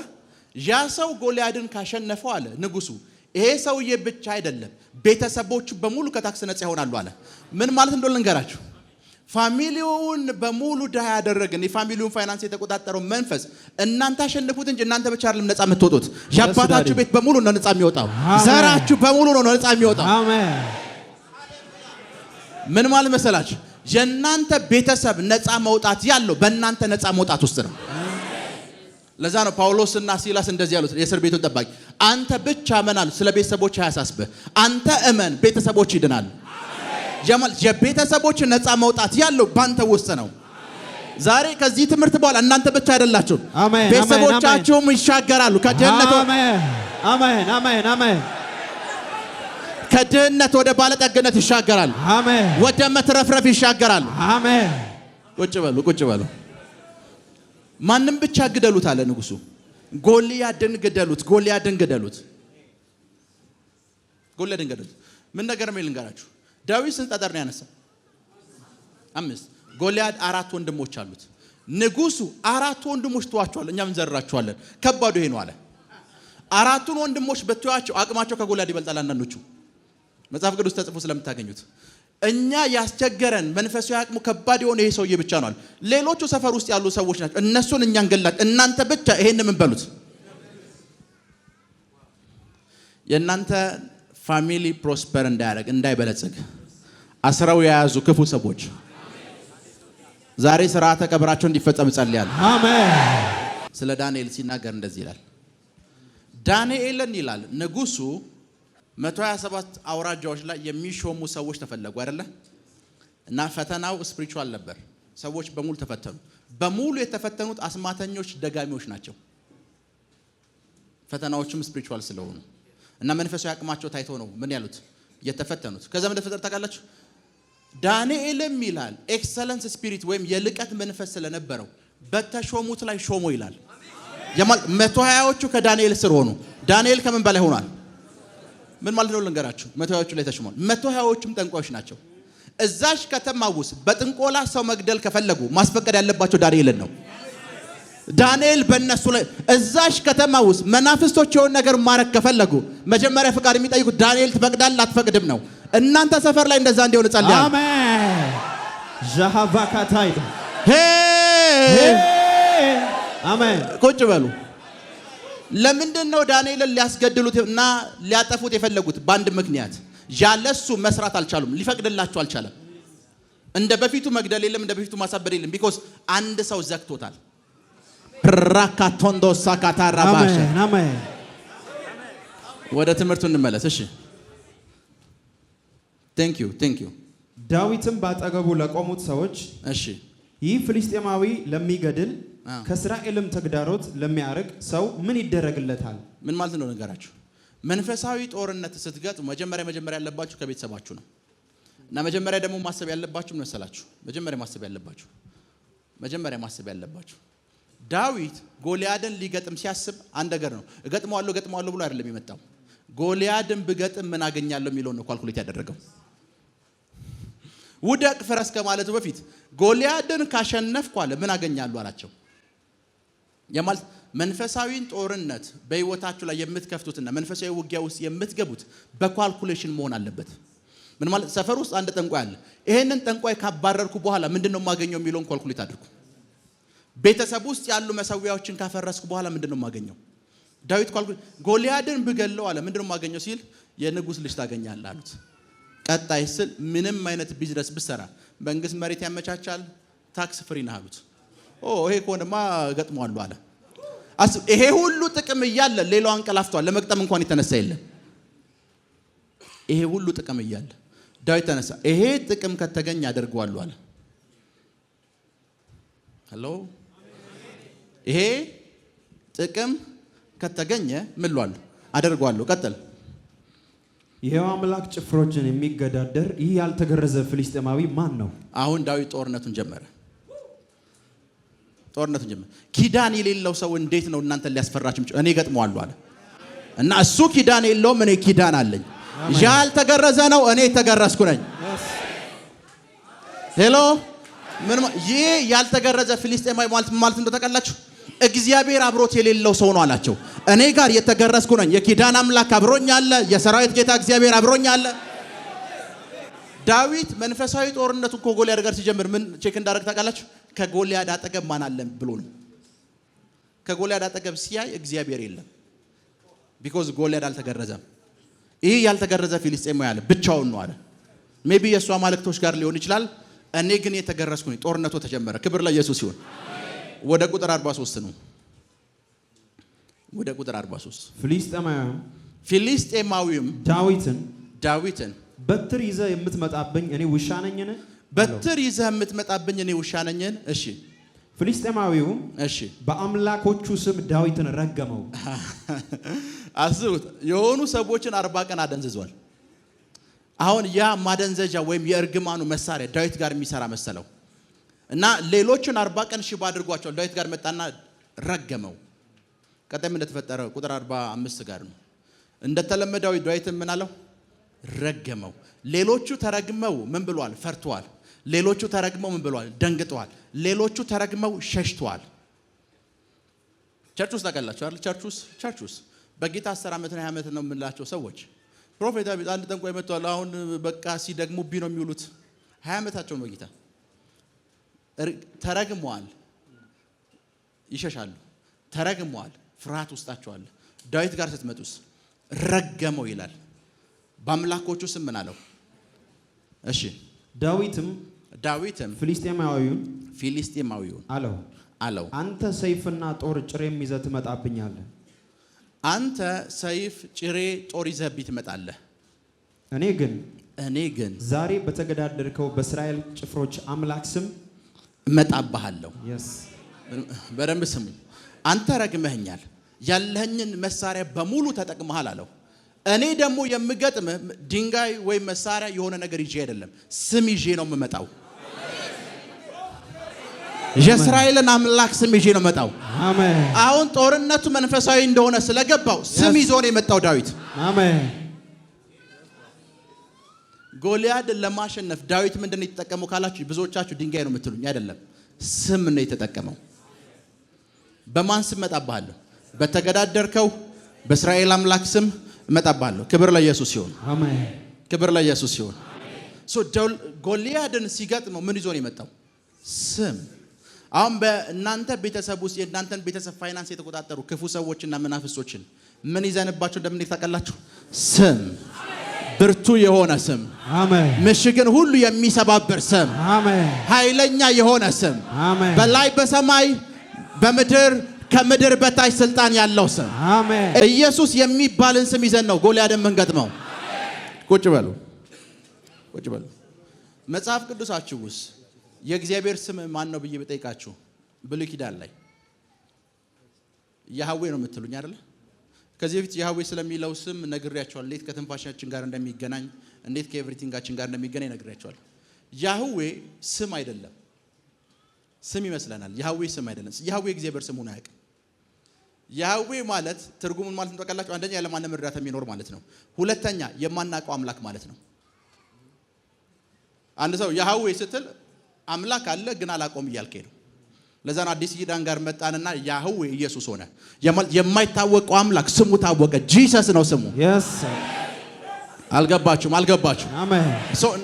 ያ ሰው ጎልያድን ካሸነፈው አለ ንጉሱ፣ ይሄ ሰውዬ ብቻ አይደለም ቤተሰቦቹ በሙሉ ከታክስ ነፃ ይሆናሉ አለ። ምን ማለት እንደሆነ ልንገራችሁ። ፋሚሊውን በሙሉ ድሃ ያደረገን የፋሚሊውን ፋይናንስ የተቆጣጠረው መንፈስ እናንተ አሸንፉት እንጂ እናንተ ብቻ አይደለም ነፃ የምትወጡት። የአባታችሁ ቤት በሙሉ ነው ነፃ የሚወጣው። ዘራችሁ በሙሉ ነው ነፃ የሚወጣው። አሜን። ምን ማለት መሰላችሁ? የእናንተ ቤተሰብ ነፃ መውጣት ያለው በእናንተ ነፃ መውጣት ውስጥ ነው። ለዛ ነው ጳውሎስና ሲላስ እንደዚህ ያሉት የእስር ቤቱን ጠባቂ፣ አንተ ብቻ እመን አሉት። ስለ ቤተሰቦች አያሳስብህ፣ አንተ እመን፣ ቤተሰቦች ይድናሉ። የቤተሰቦች ነፃ መውጣት ያለው ባንተ ውስጥ ነው። ዛሬ ከዚህ ትምህርት በኋላ እናንተ ብቻ አይደላችሁም፣ ቤተሰቦቻችሁም ይሻገራሉ ከድህነት። አሜን። ከድህነት ወደ ባለጠግነት ይሻገራሉ። አሜን። ወደ መትረፍረፍ ይሻገራሉ። አሜን። ቁጭ በሉ። ማንም ብቻ ግደሉት አለ ንጉሱ። ጎልያድን ግደሉት። ምን ነገር ነው ልንገራችሁ። ዳዊት ስንት ጠጠር ነው ያነሳ? 5። ጎልያድ 4 ወንድሞች አሉት። ንጉሱ 4 ወንድሞች ተዋቸዋል፣ እኛም እንዘራቸዋለን። ከባዱ ይሄ ነው አለ። 4ቱን ወንድሞች በተዋቸው አቅማቸው ከጎልያድ ይበልጣል። አንዳንዶቹ መጽሐፍ ቅዱስ ተጽፎ ስለምታገኙት እኛ ያስቸገረን መንፈሳዊ አቅሙ ከባድ የሆነ ይሄ ሰውዬ ብቻ ነው አለ። ሌሎቹ ሰፈር ውስጥ ያሉ ሰዎች ናቸው፣ እነሱን እኛ እንገላለን። እናንተ ብቻ ይሄን ምን በሉት? የእናንተ ፋሚሊ ፕሮስፐር እንዳያደርግ እንዳይበለጽግ አስረው የያዙ ክፉ ሰዎች ዛሬ ስርዓተ ቀብራቸው እንዲፈጸም ጸልያለሁ። አሜን። ስለ ዳንኤል ሲናገር እንደዚህ ይላል። ዳንኤልን ይላል ንጉሱ 127 አውራጃዎች ላይ የሚሾሙ ሰዎች ተፈለጉ አይደለ? እና ፈተናው ስፒሪቹዋል ነበር። ሰዎች በሙሉ ተፈተኑ። በሙሉ የተፈተኑት አስማተኞች፣ ደጋሚዎች ናቸው። ፈተናዎቹም ስፒሪቹዋል ስለሆኑ እና መንፈሳዊ አቅማቸው ታይቶ ነው ምን ያሉት የተፈተኑት። ከዛ ምን ተፈጠረ ታውቃላችሁ? ዳንኤልም ይላል ኤክሰለንስ ስፒሪት ወይም የልቀት መንፈስ ስለነበረው በተሾሙት ላይ ሾሞ ይላል። 120ዎቹ ከዳንኤል ስር ሆኑ። ዳንኤል ከምን በላይ ሆኗል? ምን ማለት ነው ልንገራችሁ። 120ዎቹ ላይ ተሾሟል። 120ዎቹም ጠንቋዮች ናቸው። እዛሽ ከተማ ውስጥ በጥንቆላ ሰው መግደል ከፈለጉ ማስፈቀድ ያለባቸው ዳንኤልን ነው። ዳንኤል በእነሱ ላይ እዛሽ ከተማ ውስጥ መናፍስቶች የሆነ ነገር ማረክ ከፈለጉ መጀመሪያ ፍቃድ የሚጠይቁት ዳንኤል ትፈቅዳለህ አትፈቅድም ነው። እናንተ ሰፈር ላይ እንደዛ እንዲሆን ጸልያለሁ። አሜን። ጃሃቫካታይ አሜን። ቁጭ በሉ። ለምንድን ነው ዳንኤልን ሊያስገድሉት እና ሊያጠፉት የፈለጉት? በአንድ ምክንያት ያለሱ መስራት አልቻሉም። ሊፈቅድላቸው አልቻለም። እንደ በፊቱ መግደል የለም፣ እንደ በፊቱ ማሳበድ የለም። ቢኮዝ አንድ ሰው ዘግቶታል። ራካቶንዶ ሳካታራባሽ አሜን። ወደ ትምህርቱ እንመለስ። እሺ ቴንክ ዩ። ዳዊትም ባጠገቡ ለቆሙት ሰዎች እሺ ይህ ፍልስጤማዊ ለሚገድል ከእስራኤልም ተግዳሮት ለሚያርቅ ሰው ምን ይደረግለታል? ምን ማለት ነው ነገራችሁ? መንፈሳዊ ጦርነት ስትገጥሙ መጀመሪያ ያለባችሁ ከቤተሰባችሁ ነው። እና መጀመሪያ ደግሞ ማሰብ ያለባችሁ ምን መሰላችሁ? መጀመሪያ ማሰብ ያለባችሁ ዳዊት ጎልያድን ሊገጥም ሲያስብ አንድ ነገር ነው። እገጥመዋለሁ ብሎ አይደለም የመጣው። ጎልያድን ብገጥም ምን አገኛለሁ የሚለው ነው ካልኩሌት ያደረገው። ውደቅ ፍረስ ከማለቱ በፊት ጎልያድን ካሸነፍኩ አለ ምን አገኛለሁ አላቸው። የማለት መንፈሳዊን ጦርነት በህይወታችሁ ላይ የምትከፍቱትና መንፈሳዊ ውጊያ ውስጥ የምትገቡት በካልኩሌሽን መሆን አለበት። ምን ማለት ሰፈር ውስጥ አንድ ጠንቋይ አለ። ይሄንን ጠንቋይ ካባረርኩ በኋላ ምንድነው የማገኘው የሚለውን ካልኩሌት አድርጉ። ቤተሰብ ውስጥ ያሉ መሰዊያዎችን ካፈረስኩ በኋላ ምንድነው የማገኘው? ዳዊት ጎልያድን ብገለው አለ ምንድነው የማገኘው ሲል የንጉስ ልጅ ታገኛለህ አሉት። ቀጣይ ስል ምንም አይነት ቢዝነስ ብሰራ መንግስት መሬት ያመቻቻል፣ ታክስ ፍሪ ነህ አሉት። ይሄ ከሆነማ ገጥሟል አለ። ይሄ ሁሉ ጥቅም እያለ ሌላው አንቀላፍቷል። ለመቅጠም እንኳን የተነሳ የለም። ይሄ ሁሉ ጥቅም እያለ ዳዊት ተነሳ። ይሄ ጥቅም ከተገኘ አደርገዋለሁ አለ። ሄሎ ይሄ ጥቅም ከተገኘ ምን ልዋል አደርገዋለሁ። ቀጥል። ይሄው አምላክ ጭፍሮችን የሚገዳደር ይህ ያልተገረዘ ፍልስጤማዊ ማን ነው? አሁን ዳዊት ጦርነቱን ጀመረ። ኪዳን የሌለው ሰው እንዴት ነው እናንተ ሊያስፈራችሁ? እኔ ገጥመዋለሁ አለ እና እሱ ኪዳን የለውም፣ እኔ ኪዳን አለኝ። ያልተገረዘ ነው፣ እኔ የተገረዝኩ ነኝ። ሄሎ ይህ ያልተገረዘ ፍልስጤማዊ ማለት እንደው ታውቃላችሁ? እግዚአብሔር አብሮት የሌለው ሰው ነው አላቸው። እኔ ጋር የተገረዝኩ ነኝ። የኪዳን አምላክ አብሮኝ አለ። የሰራዊት ጌታ እግዚአብሔር አብሮኝ አለ። ዳዊት መንፈሳዊ ጦርነቱን ከጎልያድ ጋር ሲጀምር ምን ቼክ እንዳደረግ ታውቃላችሁ? ከጎልያድ አጠገብ ማን አለ ብሎ ነው። ከጎልያድ አጠገብ ሲያይ እግዚአብሔር የለም። ቢኮዝ ጎልያድ አልተገረዘም። ይህ ያልተገረዘ ፍልስጤማዊ አለ ብቻውን ነው አለ። ሜቢ የእሱ አማልክቶች ጋር ሊሆን ይችላል። እኔ ግን የተገረዝኩ ነኝ። ጦርነቱ ተጀመረ። ክብር ለኢየሱስ ይሁን። ወደ ቁጥር 43 ነው። ወደ ቁጥር 43 ፍልስጤማዊም ዳዊትን በትር ይዘህ የምትመጣብኝ እኔ ውሻ ነኝን? በትር ይዘህ የምትመጣብኝ እኔ ውሻ ነኝን? እሺ ፍልስጤማዊው እሺ በአምላኮቹ ስም ዳዊትን ረገመው። አስቡት፣ የሆኑ ሰዎችን 40 ቀን አደንዝዟል። አሁን ያ ማደንዘጃ ወይም የእርግማኑ መሳሪያ ዳዊት ጋር የሚሰራ መሰለው እና ሌሎችን 40 ቀን ሽባ አድርጓቸው ዳዊት ጋር መጣና ረገመው። ቀጣይ ምን እንደተፈጠረ ቁጥር 45 ጋር ነው። እንደተለመደው ዳዊት ምን አለው? ረገመው። ሌሎቹ ተረግመው ምን ብለዋል? ፈርተዋል። ሌሎቹ ተረግመው ምን ብለዋል? ደንግጠዋል። ሌሎቹ ተረግመው ሸሽተዋል። ቸርች ውስጥ ታውቃላችሁ አይደል? ቸርች ውስጥ በጌታ 10 ዓመት እና 20 ዓመት ነው የምንላቸው ሰዎች ፕሮፌት ዳዊት አንድ ጠንቋይ መጥቷል። አሁን በቃ ሲደግሙብኝ ነው የሚውሉት። 20 ዓመታቸው ነው በጌታ ተረግመዋል፣ ይሸሻሉ። ተረግመዋል፣ ፍርሃት ውስጣቸው አለ። ዳዊት ጋር ስትመጡስ ረገመው ይላል። በአምላኮቹ ስም ምን አለው? እሺ ዳዊትም ፍልስጤማዊውን አለው አንተ ሰይፍና ጦር ጭሬም ይዘህ ትመጣብኛለህ። አንተ ሰይፍ ጭሬ ጦር ይዘህብኝ ትመጣለህ። እኔ ግን ዛሬ በተገዳደርከው በእስራኤል ጭፍሮች አምላክ ስም እመጣብሃለሁ። በደንብ ስሙኝ። አንተ ረግመኸኛል፣ ያለህኝን መሳሪያ በሙሉ ተጠቅመሃል አለው። እኔ ደግሞ የምገጥምህ ድንጋይ ወይ መሳሪያ የሆነ ነገር ይዤ አይደለም፣ ስም ይዤ ነው የምመጣው። የእስራኤልን አምላክ ስም ይዤ ነው የምመጣው። አሜን። አሁን ጦርነቱ መንፈሳዊ እንደሆነ ስለገባው ስም ይዞ ነው የመጣው ዳዊት። አሜን። ጎልያድን ለማሸነፍ ዳዊት ምንድን ነው የተጠቀመው ካላችሁ ብዙዎቻችሁ ድንጋይ ነው የምትሉኝ። አይደለም፣ ስም ነው የተጠቀመው። በማን ስም እመጣብሃለሁ? በተገዳደርከው በእስራኤል አምላክ ስም እመጣብሃለሁ። ክብር ለኢየሱስ ይሁን። አሜን። ክብር ለኢየሱስ ይሁን። ጎልያድን ሲገጥመው ምን ይዞ ነው የመጣው? ስም። አሁን በእናንተ ቤተሰብ ውስጥ የእናንተን ቤተሰብ ፋይናንስ የተቆጣጠሩ ክፉ ሰዎችና መናፍስቶችን ምን ይዘንባቸው እንደምን ታውቃላችሁ? ስም። ብርቱ የሆነ ስም። አሜን። ምሽግን ሁሉ የሚሰባብር ስም። አሜን። ኃይለኛ የሆነ ስም። አሜን። በላይ በሰማይ በምድር ከምድር በታች ስልጣን ያለው ስም። አሜን። ኢየሱስ የሚባልን ስም ይዘን ነው ጎልያድን የምንገጥመው። ቁጭ በሉ፣ ቁጭ በሉ። መጽሐፍ ቅዱሳችሁ ውስጥ የእግዚአብሔር ስም ማን ነው ብዬ በጠይቃችሁ ብሉይ ኪዳን ላይ ያህዌ ነው የምትሉኝ አይደል? ከዚህ በፊት ያህዌ ስለሚለው ስም ነግሬያችኋለሁ። እንዴት ከትንፋሻችን ጋር እንደሚገናኝ፣ እንዴት ከኤቭሪቲንጋችን ጋር እንደሚገናኝ ነግሬያችኋለሁ። ያህዌ ስም አይደለም። ስም ይመስለናል። ያህዌ ስም አይደለም። ያህዌ እግዚአብሔር ስም ሆኖ አያውቅም። ያህዌ ማለት ትርጉሙን ማለት እንጠቃላችሁ። አንደኛ ያለማንም እርዳታ የሚኖር ማለት ነው። ሁለተኛ የማናውቀው አምላክ ማለት ነው። አንድ ሰው ያህዌ ስትል አምላክ አለ ግን አላውቀውም እያልከኝ ነው። ለዛ ነው አዲስ ኪዳን ጋር መጣንና ያህዌ ኢየሱስ ሆነ። የማይታወቀው አምላክ ስሙ ታወቀ። ጂሰስ ነው ስሙ። አልገባችሁም? አሜን።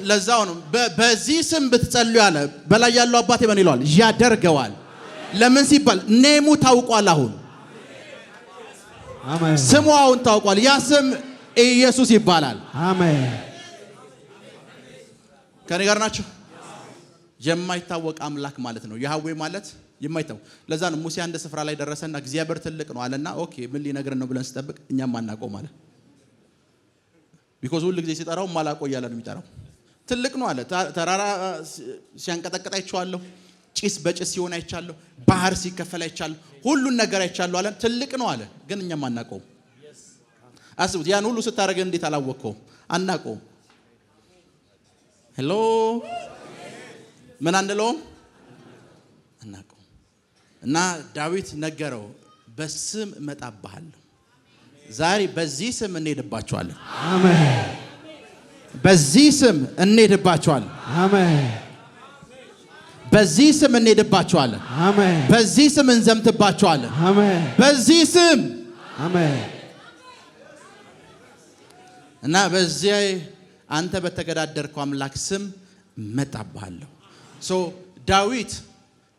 ለዛው ነው በዚህ ስም ብትጸልዩ ያለ በላይ ያለው አባቴ ምን ይለዋል? ያደርገዋል። ለምን ሲባል ኔሙ ታውቋል። አሁን አሜን። ስሙ አሁን ታውቋል። ያ ስም ኢየሱስ ይባላል። አሜን። ከኔ ጋር ናችሁ? የማይታወቅ አምላክ ማለት ነው ያህዌ ማለት የማይታወቅ። ለዛ ነው ሙሴ አንድ ስፍራ ላይ ደረሰና እግዚአብሔር ትልቅ ነው አለና ኦኬ ምን ሊነግረን ነው ብለን ስጠብቅ እኛም አናውቀው ማለት ቢኮዝ ሁሉ ጊዜ ሲጠራው ማላውቀው እያለ ነው የሚጠራው። ትልቅ ነው አለ። ተራራ ሲያንቀጠቅጥ አይቻለሁ፣ ጭስ በጭስ ሲሆን አይቻለሁ፣ ባህር ሲከፈል አይቻለሁ፣ ሁሉን ነገር አይቻለሁ አለ። ትልቅ ነው አለ፣ ግን እኛም አናውቀውም። አስቡት፣ ያን ሁሉ ስታደርግ እንዴት አላወቅከውም? አናውቀውም። ሄሎ ምን አንለውም? አናውቀውም። እና ዳዊት ነገረው፣ በስም እመጣብሃለሁ። ዛሬ በዚህ ስም እንሄድባቸዋለን። አሜን። በዚህ ስም እንሄድባቸዋለን። አሜን። በዚህ ስም እንሄድባቸዋለን። አሜን። በዚህ ስም እንዘምትባቸዋለን። አሜን። በዚህ ስም አሜን። እና በዚህ አንተ በተገዳደርከው አምላክ ስም እመጣብሃለሁ። ዳዊት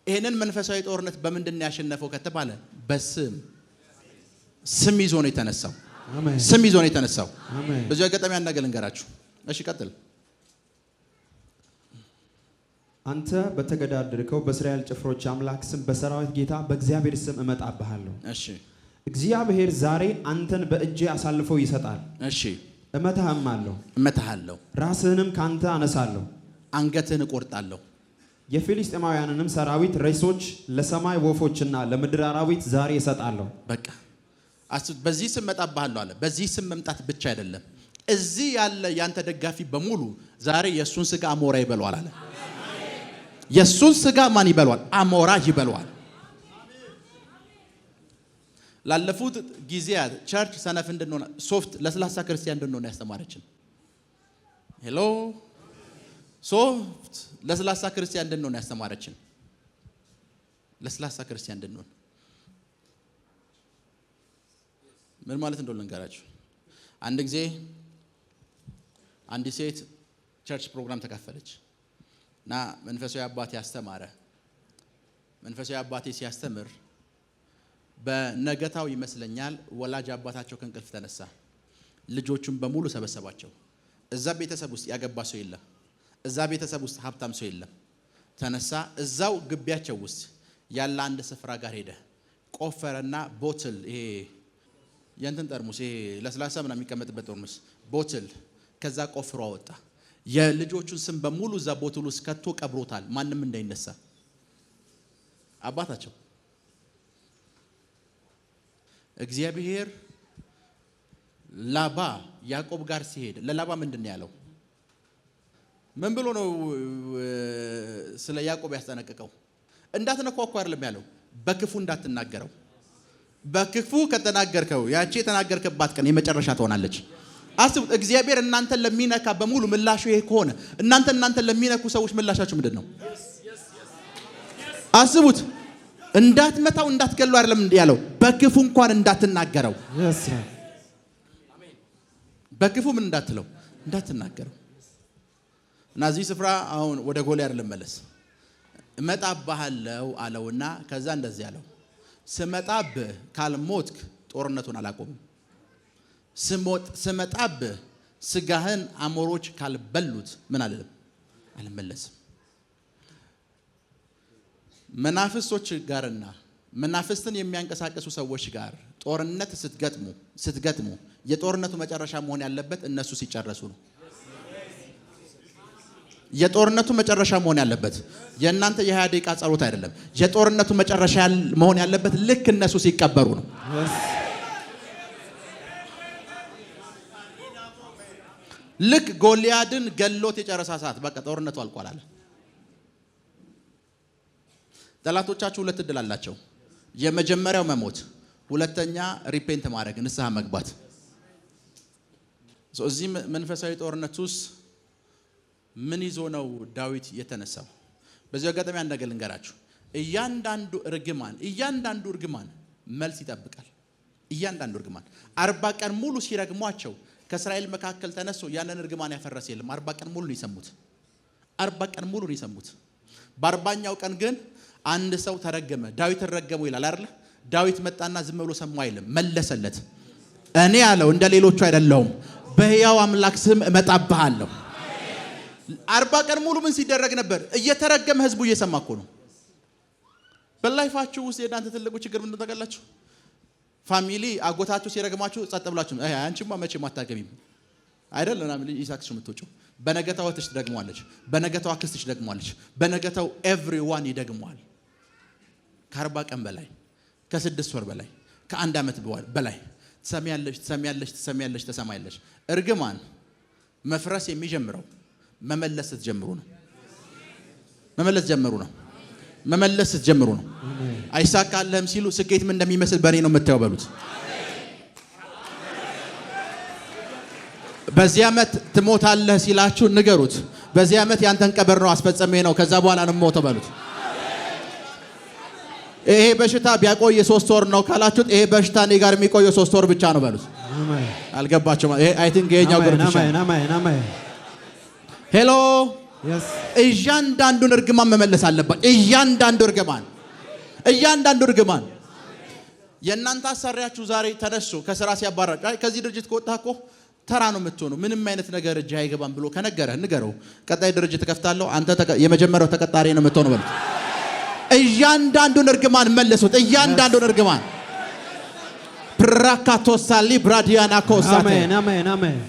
ይሄንን መንፈሳዊ ጦርነት በምንድን ነው ያሸነፈው ከተባለ በስም ስም ይዞ ነው የተነሳው። አሜን። ስም ይዞ ነው የተነሳው። አሜን። በዚህ አጋጣሚ አንድ ነገር ልንገራችሁ። እሺ ቀጥል። አንተ በተገዳደርከው በእስራኤል ጭፍሮች አምላክ ስም በሰራዊት ጌታ በእግዚአብሔር ስም እመጣብሃለሁ። እሺ እግዚአብሔር ዛሬ አንተን በእጄ አሳልፎ ይሰጣል። እሺ እመታሃለሁ፣ ራስህንም ካንተ አነሳለሁ፣ አንገትህን እቆርጣለሁ። የፊልስጤማውያንንም ሰራዊት ሬሶች ለሰማይ ወፎችና ለምድር አራዊት ዛሬ እሰጣለሁ። በቃ በዚህ ስም እመጣብሃለሁ አለ። በዚህ ስም መምጣት ብቻ አይደለም፣ እዚህ ያለ ያንተ ደጋፊ በሙሉ ዛሬ የሱን ስጋ አሞራ ይበሏል አለ። የሱን ስጋ ማን ይበሏል? አሞራ ይበሏል። ላለፉት ጊዜያት ቸርች ሰነፍ እንድንሆን ሶፍት ለስላሳ ክርስቲያን እንድንሆን ያስተማረችን። ሄሎ ሶፍት ለስላሳ ክርስቲያን እንድንሆን ያስተማረችን። ለስላሳ ክርስቲያን እንድንሆን ምን ማለት እንደሆነ ልንገራችሁ። አንድ ጊዜ አንዲት ሴት ቸርች ፕሮግራም ተካፈለች እና መንፈሳዊ አባቴ አስተማረ። መንፈሳዊ አባቴ ሲያስተምር በነገታው ይመስለኛል ወላጅ አባታቸው ከእንቅልፍ ተነሳ። ልጆቹን በሙሉ ሰበሰባቸው። እዛ ቤተሰብ ውስጥ ያገባ ሰው የለም። እዛ ቤተሰብ ውስጥ ሀብታም ሰው የለም። ተነሳ፣ እዛው ግቢያቸው ውስጥ ያለ አንድ ስፍራ ጋር ሄደ። ቆፈረና ቦትል ይሄ የእንትን ጠርሙስ ይሄ ለስላሳ ምናምን የሚቀመጥበት ጠርሙስ ቦትል ከዛ ቆፍሮ አወጣ። የልጆቹን ስም በሙሉ እዛ ቦትል ውስጥ ከቶ ቀብሮታል፣ ማንም እንዳይነሳ። አባታቸው እግዚአብሔር ላባ ያዕቆብ ጋር ሲሄድ ለላባ ምንድነው ያለው? ምን ብሎ ነው ስለ ያዕቆብ ያስጠነቀቀው? እንዳትነኳኳ አይደለም ያለው፣ በክፉ እንዳትናገረው። በክፉ ከተናገርከው ያቺ የተናገርከባት ቀን የመጨረሻ ትሆናለች። አስቡት፣ እግዚአብሔር እናንተን ለሚነካ በሙሉ ምላሹ ይሄ ከሆነ እናንተን ለሚነኩ ሰዎች ምላሻችሁ ምንድን ነው? አስቡት፣ እንዳትመታው እንዳትገለው አይደለም ያለው፣ በክፉ እንኳን እንዳትናገረው። በክፉ ምን እንዳትለው እንዳትናገረው። እና እዚህ ስፍራ አሁን ወደ ጎልያድ ልመለስ። እመጣብሃለሁ አለውና ከዛ እንደዚህ አለው፣ ስመጣብህ ካልሞትክ ጦርነቱን አላቆምም። ስመጣብህ ስጋህን አሞሮች ካልበሉት ምን አልልም አልመለስም። መናፍስቶች ጋርና መናፍስትን የሚያንቀሳቀሱ ሰዎች ጋር ጦርነት ስትገጥሙ የጦርነቱ መጨረሻ መሆን ያለበት እነሱ ሲጨረሱ ነው። የጦርነቱ መጨረሻ መሆን ያለበት የእናንተ የ20 ደቂቃ ጸሎት አይደለም። የጦርነቱ መጨረሻ መሆን ያለበት ልክ እነሱ ሲቀበሩ ነው። ልክ ጎልያድን ገሎት የጨረሳ ሰዓት በቃ ጦርነቱ አልቋል አለ። ጠላቶቻችሁ ሁለት እድል አላቸው። የመጀመሪያው መሞት፣ ሁለተኛ ሪፔንት ማድረግ፣ ንስሐ መግባት። እዚህ መንፈሳዊ ጦርነት ውስጥ ምን ይዞ ነው ዳዊት የተነሳው? በዚህ አጋጣሚ አንድ ነገር ልንገራችሁ። እያንዳንዱ እርግማን መልስ ይጠብቃል። እያንዳንዱ እርግማን 40 ቀን ሙሉ ሲረግሟቸው ከእስራኤል መካከል ተነስቶ ያንን እርግማን ያፈረሰ የለም። 40 ቀን ሙሉ ይሰሙት። 40 ቀን ሙሉ ይሰሙት። በ40ኛው ቀን ግን አንድ ሰው ተረገመ። ዳዊት ረገመው ይላል አይደል? ዳዊት መጣና ዝም ብሎ ሰማው አይልም፣ መለሰለት። እኔ ያለው እንደ ሌሎቹ አይደለሁም፣ በሕያው አምላክ ስም እመጣብሃለሁ። 40 ቀን ሙሉ ምን ሲደረግ ነበር? እየተረገመ ህዝቡ እየሰማ እኮ ነው። በላይፋችሁ ውስጥ የእናንተ ትልቁ ችግር ምንድነው ታውቃላችሁ? ፋሚሊ አጎታችሁ ሲረግማችሁ ጸጥ ብላችሁ አንቺማ መቼም አታገቢም አይደል? እና ይሳክሽ የምትወጪው በነገታው እህትሽ ትደግመዋለች፣ በነገታው አክስትሽ ትደግመዋለች፣ በነገታው ኤቭሪዋን ይደግመዋል። ከ40 ቀን በላይ ከ6 ወር በላይ ከ1 ዓመት በላይ ትሰማያለሽ። እርግማን መፍረስ የሚጀምረው መመለስ ስትጀምሩ ነው። አይሳካልህም ሲሉ ስኬት ምን እንደሚመስል በእኔ ነው የምታየው በሉት። በዚህ ዓመት ትሞታለህ ሲላችሁ ንገሩት። በዚህ ዓመት ያንተን ቀበር ነው አስፈጸመ ነው፣ ከዛ በኋላ ነው የምሞተው በሉት። ይሄ በሽታ ቢያቆይ 3 ወር ነው ካላችሁት፣ ይሄ በሽታ እኔ ጋር የሚቆየው 3 ወር ብቻ ነው በሉት። አልገባችሁም? አይ ቲንክ ይሄኛው ግሩፕ ሄሎ። እያንዳንዱን እርግማን መመለስ አለባት። እያንዳንዱ እርግማን የእናንተ አሰሪያችሁ ዛሬ ተነሱ ከስራ ሲያባራጭ ከዚህ ድርጅት ከወጣህ እኮ ተራ ነው የምትሆነው፣ ምንም አይነት ነገር እጅ አይገባም ብሎ ከነገረህ ንገረው። ቀጣይ ድርጅት ከፍታለሁ፣ አንተ የመጀመሪያው ተቀጣሪ ነው የምትሆነው በሉት። እያንዳንዱን እርግማን መልሱት። እያንዳንዱን እርግማን ፕራካቶሳሊ ብራዲያና ኮሳቴ አሜን።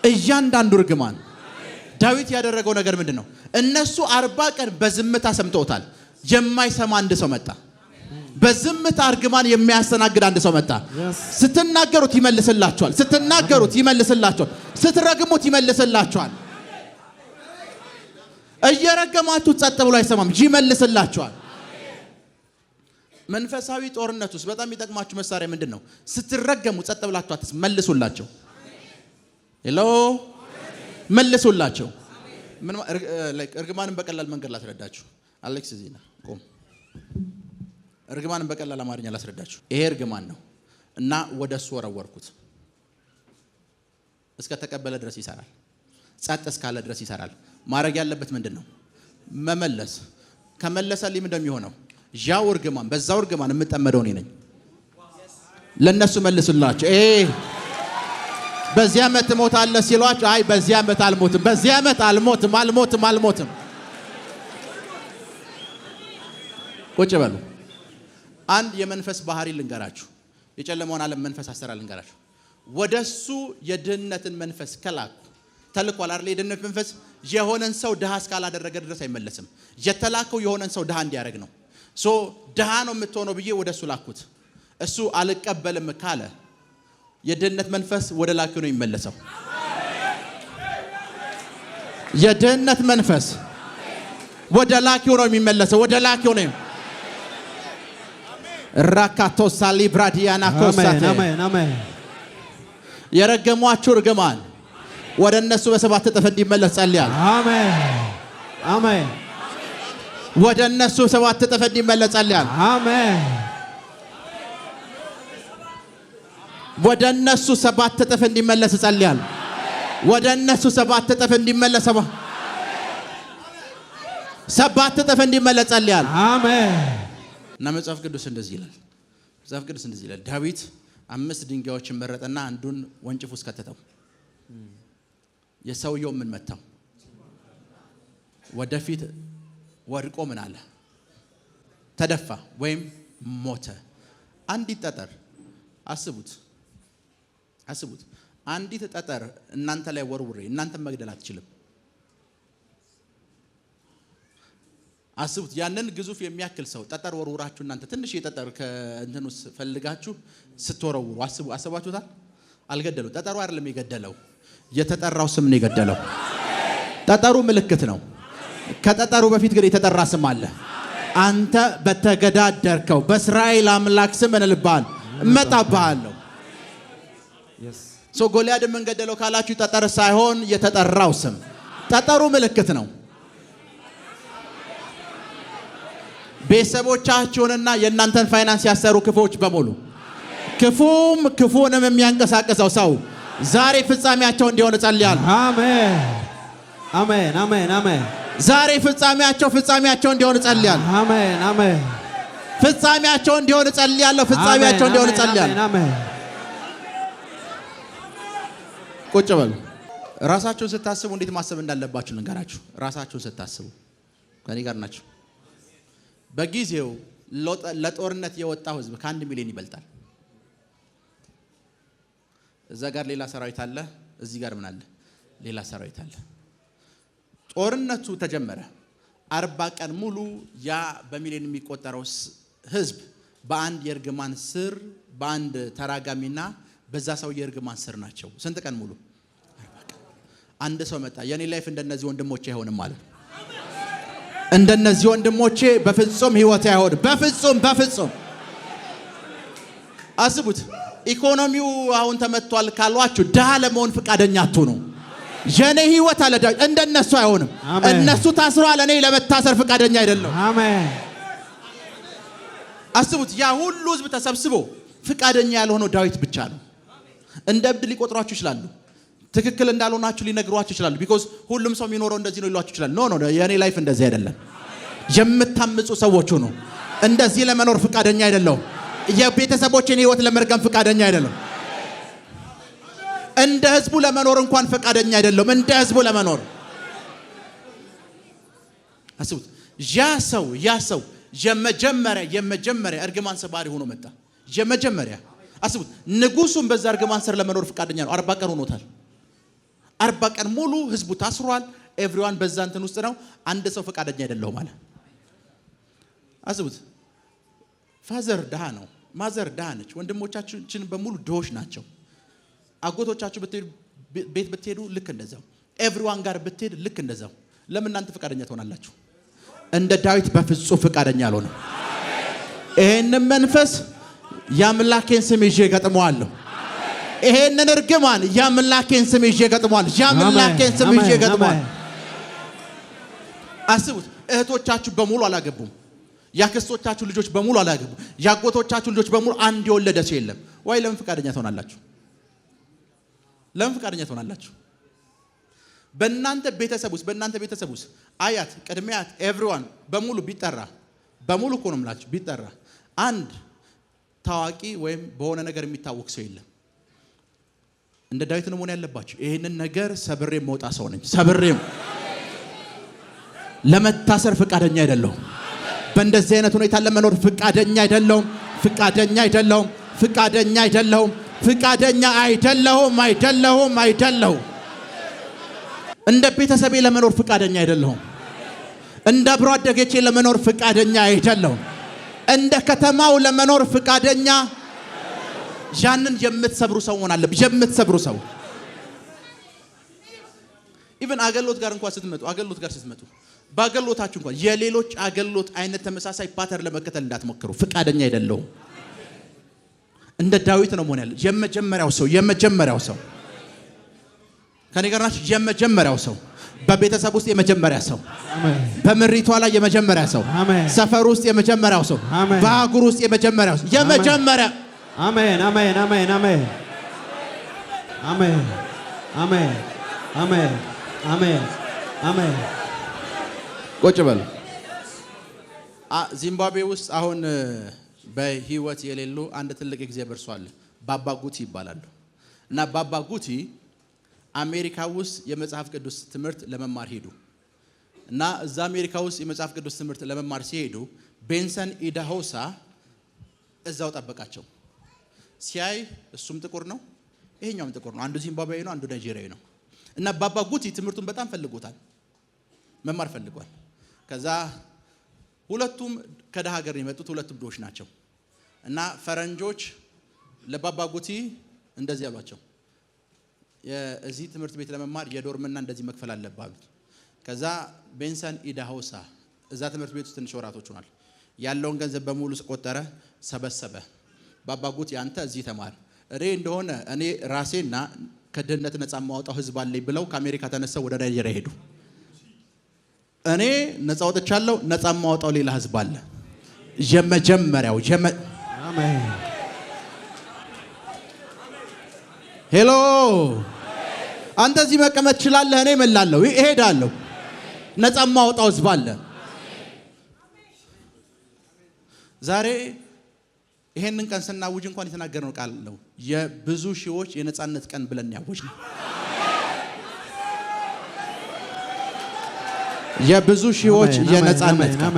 እያንዳንዱ እርግማን ዳዊት ያደረገው ነገር ምንድን ነው? እነሱ 40 ቀን በዝምታ ሰምተውታል። የማይሰማ አንድ ሰው መጣ። በዝምታ እርግማን የሚያስተናግድ አንድ ሰው መጣ። ስትናገሩት ይመልስላችኋል። ስትረግሙት ይመልስላችኋል። እየረገማችሁ ጸጥ ብሎ አይሰማም፣ ይመልስላችኋል። መንፈሳዊ ጦርነት ውስጥ በጣም የሚጠቅማችሁ መሳሪያ ምንድን ነው? ስትረገሙ ጸጥ ብላችሁ መልሱላቸው። ሄሎ መልሱላቸው። እርግማንን በቀላል መንገድ ላስረዳችሁ። አሌክስ ዜና ቆም። እርግማንን በቀላል አማርኛ ላስረዳችሁ። ይሄ እርግማን ነው እና ወደሱ ወረወርኩት። እስከ ተቀበለ ድረስ ይሰራል። ጸጥ እስካለ ድረስ ይሰራል። ማድረግ ያለበት ምንድን ነው? መመለስ። ከመለሰልኝ ምንድን ነው የሚሆነው? ያው እርግማን በዛው እርግማን የምጠመደው እኔ ነኝ። ለነሱ መልሱላቸው። በዚህ ዓመት ትሞታለህ ሲሏችሁ አይ በዚህ ዓመት አልሞትም፣ በዚህ ዓመት አልሞትም። ቁጭ በሉ። አንድ የመንፈስ ባህሪ ልንገራችሁ። የጨለማውን ዓለም መንፈስ አሰራር ልንገራችሁ። ወደሱ የድህነትን መንፈስ ከላኩ ተልኳል አይደል? የድህነት መንፈስ የሆነን ሰው ድሃ እስካላደረገ ድረስ አይመለስም። የተላከው የሆነን ሰው ድሃ እንዲያደርግ ነው። ሶ ድሃ ነው የምትሆነው ብዬ ወደሱ ላኩት። እሱ አልቀበልም ካለ የድህነት መንፈስ ወደ ላኪው ነው የሚመለሰው። የድህነት መንፈስ ወደ ላኪው ነው የሚመለሰው። ወደ ላኪው ነው። ራካቶ ሳሊብራዲያና ኮሳቴ አሜን አሜን። የረገሟችሁ ርግማን ወደ እነሱ በሰባት እጥፍ እንዲመለስ ጸልያለሁ። አሜን አሜን። ወደ እነሱ ሰባት እጥፍ እንዲመለስ ጸልያለሁ። አሜን። ወደ እነሱ ሰባት እጥፍ እንዲመለስ ጸልያለሁ። ወደ እነሱ ሰባት እጥፍ እንዲመለስ ሰባት እጥፍ እንዲመለስ ጸልያለሁ። አሜን። እና መጽሐፍ ቅዱስ እንደዚህ ይላል። ዳዊት 5 ድንጋዮችን መረጠና አንዱን ወንጭፍ ውስጥ ከተተው። የሰውየው ምን መታው? ወደፊት ወድቆ ምን አለ? ተደፋ ወይም ሞተ። አንዲት ጠጠር አስቡት። አንዲት ጠጠር እናንተ ላይ ወርውሬ እናንተ መግደል አትችልም። አስቡት። ያንን ግዙፍ የሚያክል ሰው ጠጠር ወርውራችሁ እናንተ ትንሽ የጠጠር ከእንትኑስ ፈልጋችሁ ስትወረውሩ አስባችሁታል? አልገደለው። ጠጠሩ አይደለም የገደለው፣ የተጠራው ስም ነው የገደለው። ጠጠሩ ምልክት ነው። ከጠጠሩ በፊት ግን የተጠራ ስም አለ። አንተ በተገዳደርከው በእስራኤል አምላክ ስም እንልብሃል፣ እመጣብሃለሁ። ሶ ጎልያድን ምን ገደለው ካላችሁ ጠጠር ሳይሆን የተጠራው ስም። ጠጠሩ ምልክት ነው። ቤተሰቦቻችሁንና የእናንተን ፋይናንስ ያሰሩ ክፉዎች በሙሉ ክፉንም የሚያንቀሳቅሰው ሰው ዛሬ ፍጻሜያቸው እንዲሆን ጸልያለሁ። አሜን አሜን አሜን አሜን። ዛሬ ፍጻሜያቸው እንዲሆን ጸልያለሁ። አሜን አሜን። ፍጻሜያቸው እንዲሆን ጸልያለሁ። ፍጻሜያቸው እንዲሆን ጸልያለሁ። አሜን። ቁጭ በሉ። ራሳችሁን ስታስቡ እንዴት ማሰብ እንዳለባችሁ ልንገራችሁ። ራሳችሁን ስታስቡ ከኔ ጋር ናችሁ። በጊዜው ለጦርነት የወጣው ህዝብ ከ1 ሚሊዮን ይበልጣል። እዛ ጋር ሌላ ሰራዊት አለ፣ እዚህ ጋር ምን አለ? ሌላ ሰራዊት አለ። ጦርነቱ ተጀመረ። 40 ቀን ሙሉ ያ በሚሊዮን የሚቆጠረው ህዝብ በአንድ የእርግማን ስር በአንድ ተራጋሚና በዛ ሰው የእርግማን ስር ናቸው። ስንት ቀን ሙሉ? 40 ቀን። አንድ ሰው መጣ፣ የኔ ላይፍ እንደነዚህ ወንድሞቼ አይሆንም ማለት እንደነዚህ ወንድሞቼ በፍጹም ህይወት አይሆንም። በፍጹም አስቡት። ኢኮኖሚው አሁን ተመቷል ካሏችሁ ድሃ ለመሆን ፍቃደኛ አትሁኑ። የኔ ህይወት አለ ዳዊት እንደነሱ አይሆንም። እነሱ ታስረዋል፣ እኔ ለመታሰር ፍቃደኛ አይደለም። አሜን። አስቡት። ያ ሁሉ ህዝብ ተሰብስቦ ፍቃደኛ ያልሆነው ዳዊት ብቻ ነው። እንደ እብድ ሊቆጥሯችሁ ይችላሉ። ትክክል እንዳልሆናችሁ ሊነግሯችሁ ይችላሉ። ቢኮዝ ሁሉም ሰው የሚኖረው እንደዚህ ነው ይሏችሁ ይችላል። ኖ የኔ ላይፍ እንደዚህ አይደለም። የምታምጹ ሰዎች ሁኑ። እንደዚህ ለመኖር ፍቃደኛ አይደለም። የቤተሰቦችን ህይወት ለመርገም ፍቃደኛ አይደለም። እንደ ህዝቡ ለመኖር እንኳን ፍቃደኛ አይደለም። እንደ ህዝቡ ለመኖር አስቡት። ያ ሰው የመጀመሪያ እርግማን ሰባሪ ሆኖ መጣ። የመጀመሪያ አስቡት። ንጉሱም በዛ እርግማን ስር ለመኖር ፍቃደኛ ነው። 40 ቀን ሆኖታል። 40 ቀን ሙሉ ህዝቡ ታስሯል። ኤቭሪዋን በዛ እንትን ውስጥ ነው። አንድ ሰው ፍቃደኛ አይደለም ማለት አስቡት። ፋዘር ድሃ ነው፣ ማዘር ድሃ ነች። ወንድሞቻችን በሙሉ ድሆች ናቸው። አጎቶቻችሁ ቤት ብትሄዱ ልክ እንደዛው፣ ኤቭሪዋን ጋር ብትሄድ ልክ እንደዛው። ለምን እናንተ ፍቃደኛ ትሆናላችሁ? እንደ ዳዊት በፍጹም ፍቃደኛ አልሆነም። ይሄንን መንፈስ ያምላኬን ስም ይዤ ገጥመዋለሁ። ይሄንን እርግማን ያምላኬን ስም ይዤ ገጥመዋለሁ። ያምላኬን ስም ይዤ ገጥመዋለሁ። አስቡት። እህቶቻችሁ በሙሉ አላገቡም። ያክስቶቻችሁ ልጆች በሙሉ አላገቡም። ያጎቶቻችሁ ልጆች በሙሉ አንድ የወለደ ሰው የለም ወይ? ለምን ፍቃደኛ ትሆናላችሁ? ለምን ፍቃደኛ ትሆናላችሁ? በእናንተ ቤተሰብ ውስጥ አያት፣ ቅድሚያት፣ ኤቭሪዋን በሙሉ ቢጠራ በሙሉ እኮ ነው የምላችሁ ቢጠራ አንድ ታዋቂ ወይም በሆነ ነገር የሚታወቅ ሰው የለም። እንደ ዳዊት ነው መሆን ያለባችሁ። ይሄንን ነገር ሰብሬ መውጣ ሰው ነኝ። ሰብሬም ለመታሰር ፍቃደኛ አይደለሁም። በእንደዚህ አይነት ሁኔታ ለመኖር ፍቃደኛ አይደለሁም። ፍቃደኛ አይደለሁም። ፍቃደኛ አይደለሁም። እንደ ቤተሰቤ ለመኖር ፍቃደኛ አይደለሁም። እንደ አብሮ አደጌቼ ለመኖር ፍቃደኛ አይደለሁም። እንደ ከተማው ለመኖር ፍቃደኛ ያንን የምትሰብሩ ሰው ሆነ አለብ የምትሰብሩ ሰው ኢቭን አገልግሎት ጋር እንኳን ስትመጡ በአገልግሎታችሁ እንኳን የሌሎች አገልግሎት አይነት ተመሳሳይ ፓተር ለመከተል እንዳትሞክሩ። ፍቃደኛ አይደለሁም። እንደ ዳዊት ነው መሆን ያለው። የመጀመሪያው ሰው ከኔ ጋር ናችሁ። የመጀመሪያው ሰው በቤተሰብ ውስጥ የመጀመሪያ ሰው፣ በምሪቷ ላይ የመጀመሪያ ሰው፣ ሰፈር ውስጥ የመጀመሪያው ሰው፣ በአህጉር ውስጥ የመጀመሪያው ሰው፣ የመጀመሪያ አሜን አሜን አሜን አሜን አሜን አሜን አሜን አሜን አሜን። ቁጭ በል። ዚምባብዌ ውስጥ አሁን በህይወት የሌሉ አንድ ትልቅ እግዚአብሔር ሰው አለ። ባባ ጉቲ ይባላሉ። እና ባባ ጉቲ አሜሪካ ውስጥ የመጽሐፍ ቅዱስ ትምህርት ለመማር ሄዱ። እና እዛ አሜሪካ ውስጥ የመጽሐፍ ቅዱስ ትምህርት ለመማር ሲሄዱ ቤንሰን ኢዳሆሳ እዛው ጠበቃቸው። ሲያይ እሱም ጥቁር ነው፣ ይሄኛውም ጥቁር ነው። አንዱ ዚምባብዌ ነው፣ አንዱ ናይጄሪያዊ ነው። እና ባባ ጉቲ ትምህርቱን በጣም ፈልጎታል፣ መማር ፈልጓል። ከዛ ሁለቱም ከደሃ ሀገር የመጡት ሁለቱም ድሆች ናቸው። እና ፈረንጆች ለባባ ጉቲ እንደዚህ ያሏቸው፣ የዚህ ትምህርት ቤት ለመማር የዶርምና እንደዚህ መክፈል አለብህ አሉት። ከዛ ቤንሰን ኢዳሆሳ እዛ ትምህርት ቤት ውስጥ ትንሽ ወራቶች ሆኗል። ያለውን ገንዘብ በሙሉ ቆጠረ፣ ሰበሰበ። ባባ ጉቲ አንተ እዚህ ተማር፣ እንደሆነ እኔ ራሴና ከድህነት ነፃ ማውጣው ህዝብ አለኝ ብለው ከአሜሪካ ተነስተው ወደ ናይጄሪያ ሄዱ። እኔ ነፃ ወጥቻለሁ፣ ነፃ ማውጣው ሌላ ህዝብ አለ። የመጀመሪያው አሜን። ሄሎ አንተ እዚህ መቀመጥ ትችላለህ፣ እኔ እመላለሁ፣ እሄዳለሁ። ነፃ ማውጣው ህዝብ አለ። ዛሬ ይሄንን ቀን ስናውጅ እንኳን የተናገርነው ቃል ነው። የብዙ ሺዎች የነፃነት ቀን ብለን ያወጅነው። የብዙ ሺዎች የነፃነት ቀን፣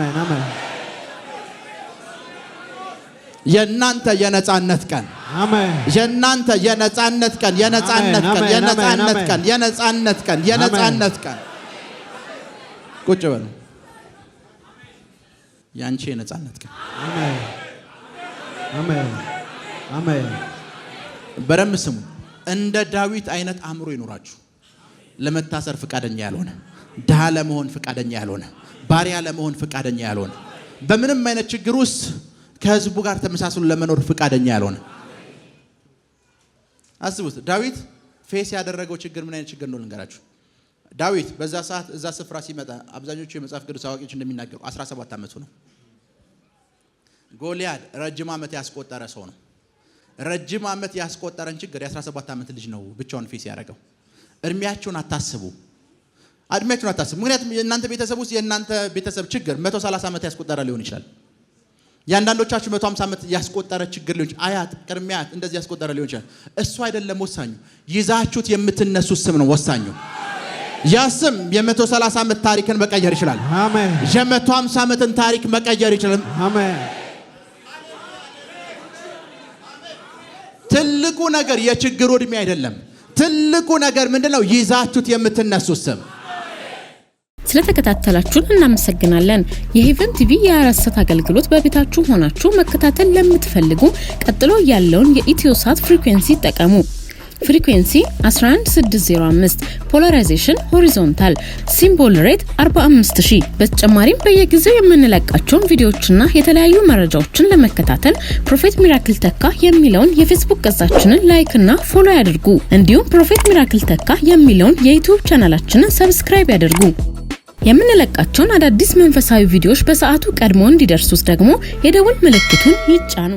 የናንተ የነፃነት ቀን፣ የናንተ የነፃነት ቀን፣ የነፃነት ቀን። ቁጭ በሉ። ያንቺ የነፃነት ቀን። አሜን አሜን። በደም ስሙ። እንደ ዳዊት አይነት አእምሮ ይኖራችሁ። ለመታሰር ፍቃደኛ ያልሆነ፣ ድሃ ለመሆን ፍቃደኛ ያልሆነ፣ ባሪያ ለመሆን ፍቃደኛ ያልሆነ፣ በምንም አይነት ችግር ውስጥ ከህዝቡ ጋር ተመሳስሎ ለመኖር ፍቃደኛ ያልሆነ። አስቡት፣ ዳዊት ፌስ ያደረገው ችግር ምን አይነት ችግር ነው ልንገራችሁ። ዳዊት በዛ ሰዓት እዛ ስፍራ ሲመጣ አብዛኞቹ የመጽሐፍ ቅዱስ አዋቂዎች እንደሚናገሩ 17 ዓመቱ ነው። ጎልያድ ረጅም ዓመት ያስቆጠረ ሰው ነው። ረጅም ዓመት ያስቆጠረን ችግር የ17 ዓመት ልጅ ነው ብቻውን ፌስ ያደረገው። እድሜያችሁን አታስቡ። ምክንያቱም የእናንተ ቤተሰብ ውስጥ የእናንተ ቤተሰብ ችግር 130 ዓመት ያስቆጠረ ሊሆን ይችላል። ያንዳንዶቻችሁ 150 ዓመት ያስቆጠረ ችግር ሊሆን ይችላል። አያት ቅድሚያት እንደዚህ ያስቆጠረ ሊሆን ይችላል። እሱ አይደለም ወሳኙ፣ ይዛችሁት የምትነሱት ስም ነው ወሳኙ። ያ ስም የ130 ዓመት ታሪክን መቀየር ይችላል። አሜን። የ150 ዓመትን ታሪክ መቀየር ይችላል። አሜን። ትልቁ ነገር የችግሩ እድሜ አይደለም። ትልቁ ነገር ምንድነው? ይዛችሁት የምትነሱት ስም። ስለተከታተላችሁን እናመሰግናለን። የሄቨን ቲቪ የአራሰት አገልግሎት በቤታችሁ ሆናችሁ መከታተል ለምትፈልጉ ቀጥሎ ያለውን የኢትዮሳት ፍሪኩዌንሲ ተጠቀሙ። ፍሪኩዌንሲ 11605፣ ፖላራይዜሽን ሆሪዞንታል፣ ሲምቦል ሬት 45000። በተጨማሪም በየጊዜው የምንለቃቸውን ቪዲዮዎችና የተለያዩ መረጃዎችን ለመከታተል ፕሮፌት ሚራክል ተካ የሚለውን የፌስቡክ ገጻችንን ላይክ እና ፎሎ ያድርጉ። እንዲሁም ፕሮፌት ሚራክል ተካ የሚለውን የዩቲዩብ ቻናላችንን ሰብስክራይብ ያድርጉ። የምንለቃቸውን አዳዲስ መንፈሳዊ ቪዲዮዎች በሰዓቱ ቀድሞ እንዲደርሱት ደግሞ የደውል ምልክቱን ይጫኑ።